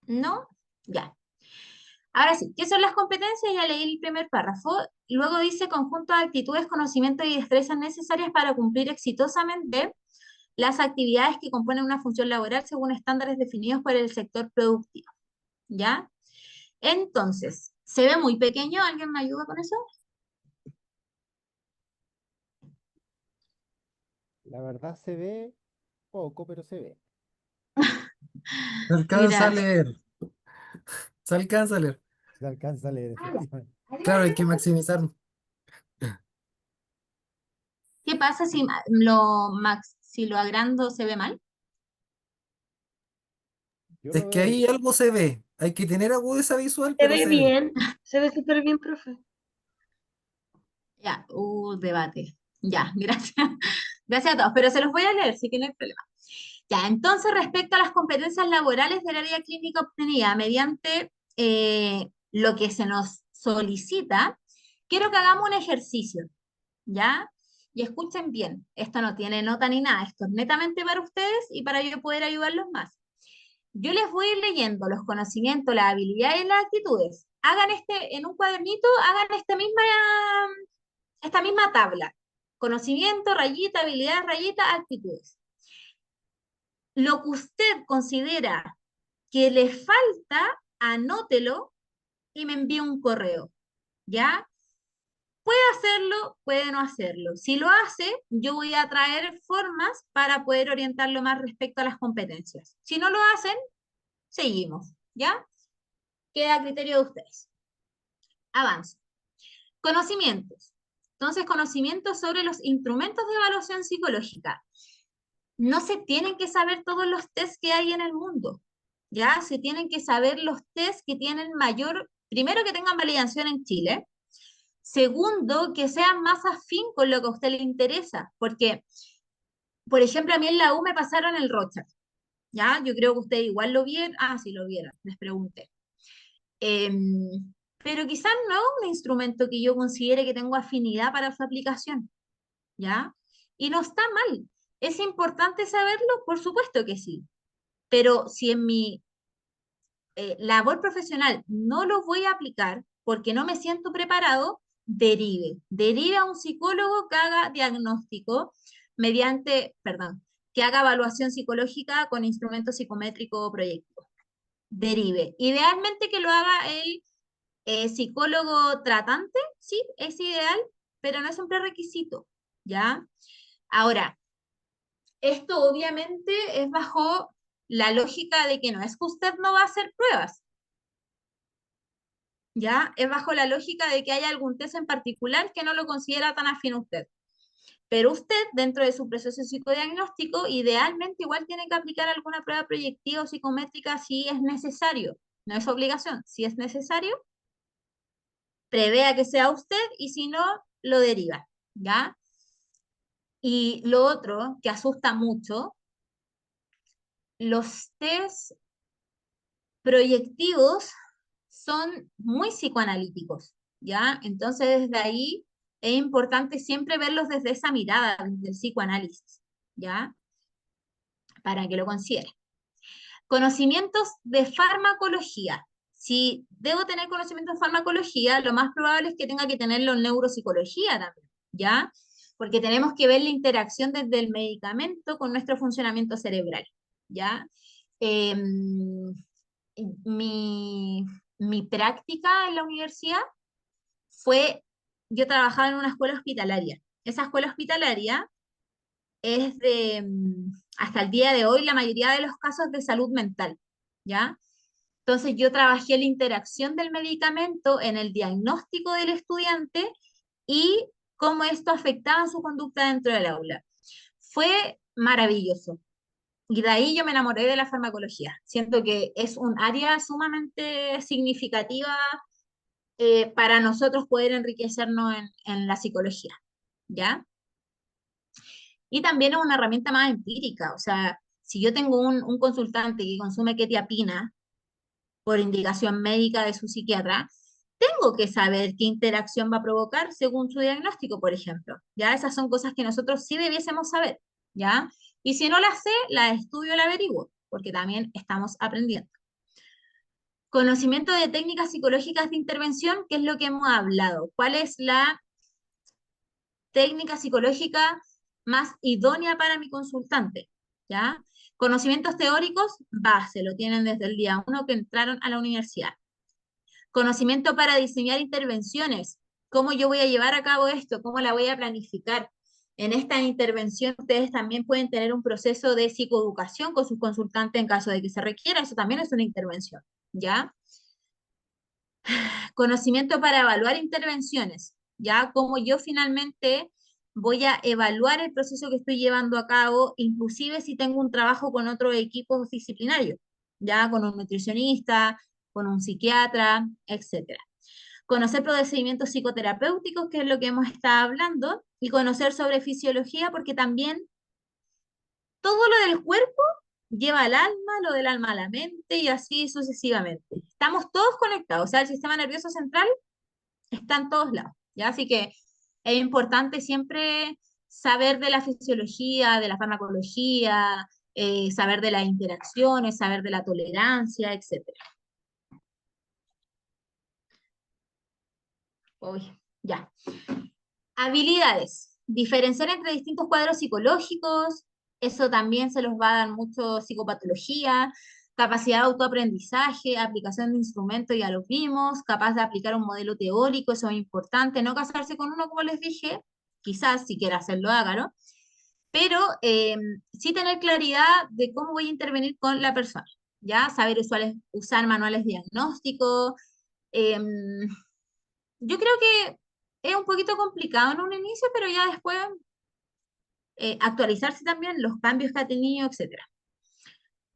¿No? Ya. Ahora sí, ¿qué son las competencias? Ya leí el primer párrafo. Luego dice conjunto de actitudes, conocimientos y destrezas necesarias para cumplir exitosamente las actividades que componen una función laboral según estándares definidos por el sector productivo. ¿Ya? Entonces, ¿se ve muy pequeño? ¿Alguien me ayuda con eso? La verdad se ve poco, pero se ve. Se alcanza a Mira, leer, se alcanza a leer. Se alcanza a leer, efectivamente. Claro, hay que maximizar. ¿qué pasa si si lo agrando se ve mal? Yo Es lo que veo ahí bien. algo se ve. Hay que tener agudeza visual, pero se ve. Se ve súper bien, profe. Ya, debate. Ya, gracias. Gracias a todos, pero se los voy a leer, sí que no hay problema. Ya, entonces respecto a las competencias laborales del área clínica obtenida mediante lo que se nos solicita, quiero que hagamos un ejercicio, ¿ya? Y escuchen bien, esto no tiene nota ni nada, esto es netamente para ustedes y para yo poder ayudarlos más. Yo les voy a ir leyendo los conocimientos, las habilidades y las actitudes. Hagan en un cuadernito, hagan esta misma tabla. Conocimiento, rayita, habilidades, rayita, actitudes. Lo que usted considera que le falta, anótelo y me envíe un correo, ¿ya? Puede hacerlo, puede no hacerlo. Si lo hace, yo voy a traer formas para poder orientarlo más respecto a las competencias. Si no lo hacen, seguimos, ¿ya? Queda a criterio de ustedes. Avanzo. Conocimientos. Entonces, conocimientos sobre los instrumentos de evaluación psicológica. No se tienen que saber todos los tests que hay en el mundo, ¿ya? Se tienen que saber los tests que tienen mayor, primero que tengan validación en Chile, segundo, que sean más afín con lo que a usted le interesa, porque, por ejemplo, a mí en la U me pasaron el Rorschach, ¿ya? Yo creo que ustedes igual lo vieron, sí lo vieron, les pregunté. Pero quizás no es un instrumento que yo considere que tengo afinidad para su aplicación, ¿ya? Y no está mal. ¿Es importante saberlo? Por supuesto que sí. Pero si en mi labor profesional no lo voy a aplicar porque no me siento preparado, derive a un psicólogo que haga diagnóstico que haga evaluación psicológica con instrumento psicométrico o proyectivo. Derive. Idealmente que lo haga el psicólogo tratante, sí, es ideal, pero no es un prerequisito, ¿ya? Ahora, esto obviamente es bajo la lógica de que no es que usted no va a hacer pruebas, ¿ya? Es bajo la lógica de que hay algún test en particular que no lo considera tan afín a usted. Pero usted, dentro de su proceso psicodiagnóstico, idealmente igual tiene que aplicar alguna prueba proyectiva o psicométrica si es necesario. No es obligación, si es necesario, prevea que sea usted y si no, lo deriva, ¿ya? Y lo otro que asusta mucho, los test proyectivos son muy psicoanalíticos, ¿ya? Entonces, desde ahí es importante siempre verlos desde esa mirada, desde el psicoanálisis, ¿ya? Para que lo considere. Conocimientos de farmacología. Si debo tener conocimientos de farmacología, lo más probable es que tenga que tenerlo en neuropsicología también, ¿ya? Porque tenemos que ver la interacción desde el medicamento con nuestro funcionamiento cerebral, ¿ya? Mi, mi práctica en la universidad fue, yo trabajaba en una escuela hospitalaria. Esa escuela hospitalaria es hasta el día de hoy, la mayoría de los casos de salud mental, ¿ya? Entonces yo trabajé la interacción del medicamento en el diagnóstico del estudiante y cómo esto afectaba su conducta dentro del aula. Fue maravilloso. Y de ahí yo me enamoré de la farmacología. Siento que es un área sumamente significativa para nosotros poder enriquecernos en la psicología, ¿ya? Y también es una herramienta más empírica, o sea, si yo tengo un consultante que consume quetiapina por indicación médica de su psiquiatra, tengo que saber qué interacción va a provocar según su diagnóstico, por ejemplo. Ya esas son cosas que nosotros sí debiésemos saber, ¿ya? Y si no las sé, las estudio, las averiguo, porque también estamos aprendiendo. Conocimiento de técnicas psicológicas de intervención, que es lo que hemos hablado. ¿Cuál es la técnica psicológica más idónea para mi consultante? ¿Ya? Conocimientos teóricos, base, lo tienen desde el día uno que entraron a la universidad. Conocimiento para diseñar intervenciones, cómo yo voy a llevar a cabo esto, cómo la voy a planificar. En esta intervención ustedes también pueden tener un proceso de psicoeducación con sus consultantes en caso de que se requiera, eso también es una intervención, ¿ya? Conocimiento para evaluar intervenciones, ¿ya? Cómo yo finalmente voy a evaluar el proceso que estoy llevando a cabo, inclusive si tengo un trabajo con otros equipos disciplinarios, ¿ya? Con un nutricionista, con un psiquiatra, etcétera. Conocer procedimientos psicoterapéuticos, que es lo que hemos estado hablando, y conocer sobre fisiología, porque también todo lo del cuerpo lleva al alma, lo del alma a la mente y así sucesivamente. Estamos todos conectados, o sea, el sistema nervioso central está en todos lados, ¿ya? Así que es importante siempre saber de la fisiología, de la farmacología, saber de las interacciones, saber de la tolerancia, etcétera. Uy, ya. Habilidades. Diferenciar entre distintos cuadros psicológicos, eso también se los va a dar mucho psicopatología, capacidad de autoaprendizaje, aplicación de instrumentos, ya lo vimos, capaz de aplicar un modelo teórico, eso es importante, no casarse con uno, como les dije, quizás si quiere hacerlo, hágalo, pero sí tener claridad de cómo voy a intervenir con la persona, ¿ya? Saber usar manuales diagnósticos, em, yo creo que es un poquito complicado en un inicio, pero ya después actualizarse también los cambios que ha tenido, etcétera.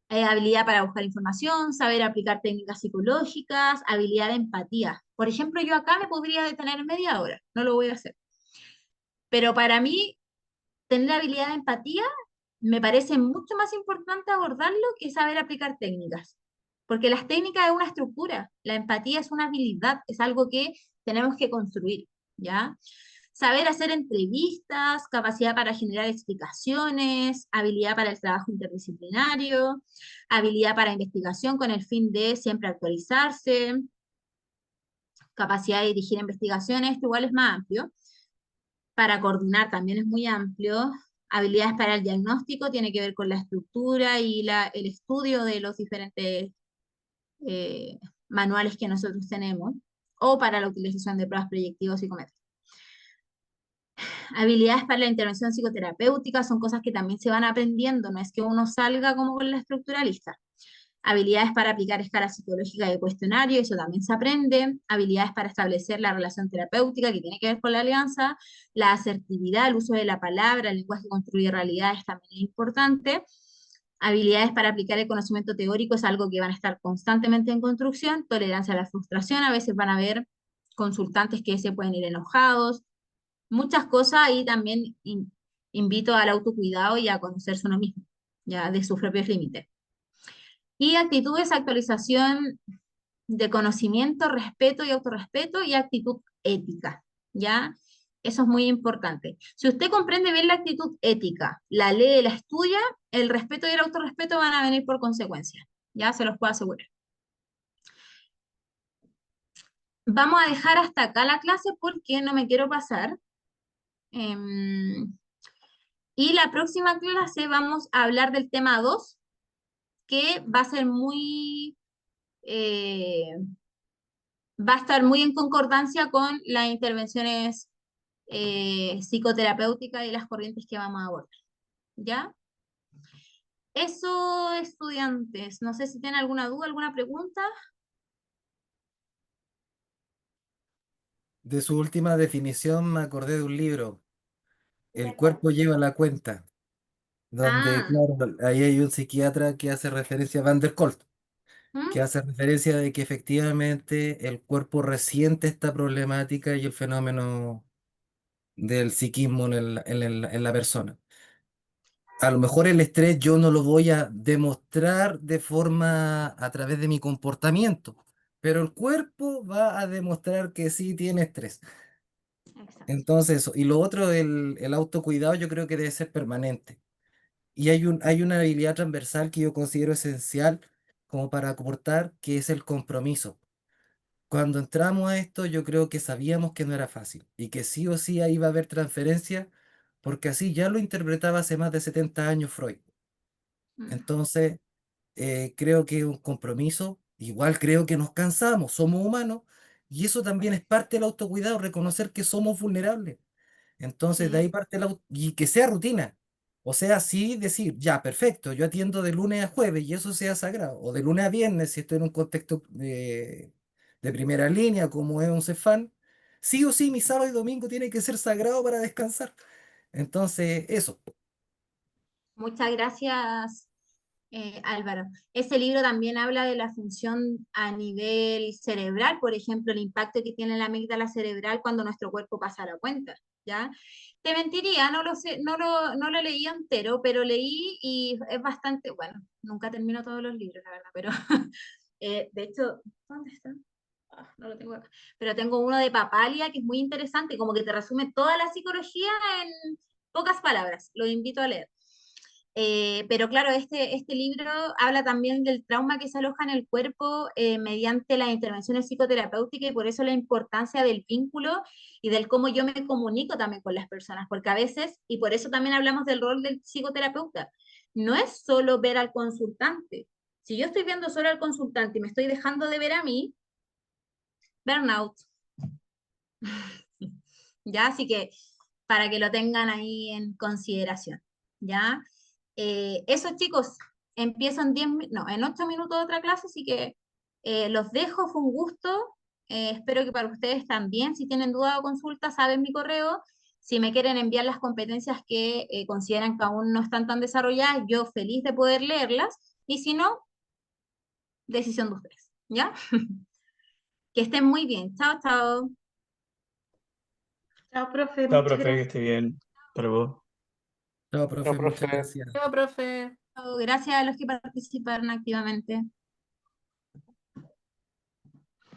Habilidad para buscar información, saber aplicar técnicas psicológicas, habilidad de empatía. Por ejemplo, yo acá me podría detener media hora, no lo voy a hacer. Pero para mí, tener habilidad de empatía me parece mucho más importante abordarlo que saber aplicar técnicas. Porque las técnicas es una estructura, la empatía es una habilidad, es algo que tenemos que construir, ¿ya? Saber hacer entrevistas, capacidad para generar explicaciones, habilidad para el trabajo interdisciplinario, habilidad para investigación con el fin de siempre actualizarse, capacidad de dirigir investigaciones, esto igual es más amplio. Para coordinar también es muy amplio. Habilidades para el diagnóstico tiene que ver con la estructura y el estudio de los diferentes eh, manuales que nosotros tenemos, o para la utilización de pruebas proyectivos psicométricas. Habilidades para la intervención psicoterapéutica son cosas que también se van aprendiendo, no es que uno salga como con la estructura lista. Habilidades para aplicar escala psicológica de cuestionario, eso también se aprende. Habilidades para establecer la relación terapéutica, que tiene que ver con la alianza. La asertividad, el uso de la palabra, el lenguaje que construye realidades también es importante. Habilidades para aplicar el conocimiento teórico es algo que van a estar constantemente en construcción. Tolerancia a la frustración, a veces van a haber consultantes que se pueden ir enojados. Muchas cosas y también invito al autocuidado y a conocerse uno mismo, ya de sus propios límites. Y actitudes, actualización de conocimiento, respeto y autorrespeto y actitud ética, ¿ya? Eso es muy importante. Si usted comprende bien la actitud ética, la lee, la estudia, el respeto y el autorrespeto van a venir por consecuencia, ya se los puedo asegurar. Vamos a dejar hasta acá la clase porque no me quiero pasar. Y la próxima clase vamos a hablar del tema 2, que va a ser eh, va a estar muy en concordancia con las intervenciones psicoterapéuticas y las corrientes que vamos a abordar. ¿Ya? Eso, estudiantes. No sé si tienen alguna duda, alguna pregunta. De su última definición me acordé de un libro, El cuerpo lleva la cuenta, donde, Ah, claro, ahí hay un psiquiatra que hace referencia a Van der Kolk, ¿mm? que hace referencia de que efectivamente el cuerpo resiente esta problemática y el fenómeno del psiquismo en la persona. A lo mejor el estrés yo no lo voy a demostrar de forma a través de mi comportamiento, pero el cuerpo va a demostrar que sí tiene estrés. Exacto. Entonces, y lo otro, el autocuidado, yo creo que debe ser permanente. Y hay una habilidad transversal que yo considero esencial como para aportar, que es el compromiso. Cuando entramos a esto, yo creo que sabíamos que no era fácil y que sí o sí ahí iba a haber transferencia, porque así ya lo interpretaba hace más de 70 años Freud. Mm. Entonces, creo que es un compromiso. Igual creo que nos cansamos, somos humanos, y eso también es parte del autocuidado, reconocer que somos vulnerables. Entonces, de Sí. ahí parte y que sea rutina. O sea, sí decir, ya, perfecto, yo atiendo de lunes a jueves y eso sea sagrado. O de lunes a viernes, si estoy en un contexto de primera línea, como es un Cefán, sí o sí, mi sábado y domingo tiene que ser sagrado para descansar. Entonces, eso. Muchas gracias, Álvaro. Ese libro también habla de la función a nivel cerebral, por ejemplo, el impacto que tiene la amígdala cerebral cuando nuestro cuerpo pasa la cuenta, ¿ya? Te mentiría, no lo sé, no lo leí entero, pero leí y es bastante, bueno, nunca termino todos los libros, la verdad, pero de hecho, ¿dónde está? Ah, no lo tengo acá. Pero tengo uno de Papalia que es muy interesante, como que te resume toda la psicología en pocas palabras. Lo invito a leer. Pero claro, este libro habla también del trauma que se aloja en el cuerpo mediante las intervenciones psicoterapéuticas y por eso la importancia del vínculo y del cómo yo me comunico también con las personas, porque a veces, y por eso también hablamos del rol del psicoterapeuta, no es solo ver al consultante. Si yo estoy viendo solo al consultante y me estoy dejando de ver a mí, burnout, ¿ya? Así que para que lo tengan ahí en consideración, ¿ya? Eso, chicos, empiezo en 10, no, en 8 minutos otra clase, así que los dejo, fue un gusto. Espero que para ustedes también, si tienen duda o consulta, saben mi correo. Si me quieren enviar las competencias que consideran que aún no están tan desarrolladas, yo feliz de poder leerlas. Y si no, decisión de ustedes, ¿ya? Que estén muy bien. Chao, chao. Chao, profe, Chao, muchas profe, que gracias. esté bien. Para vos. Chao, Chao, profe, muchas profe. gracias. Chao, profe. Gracias a los que participaron activamente.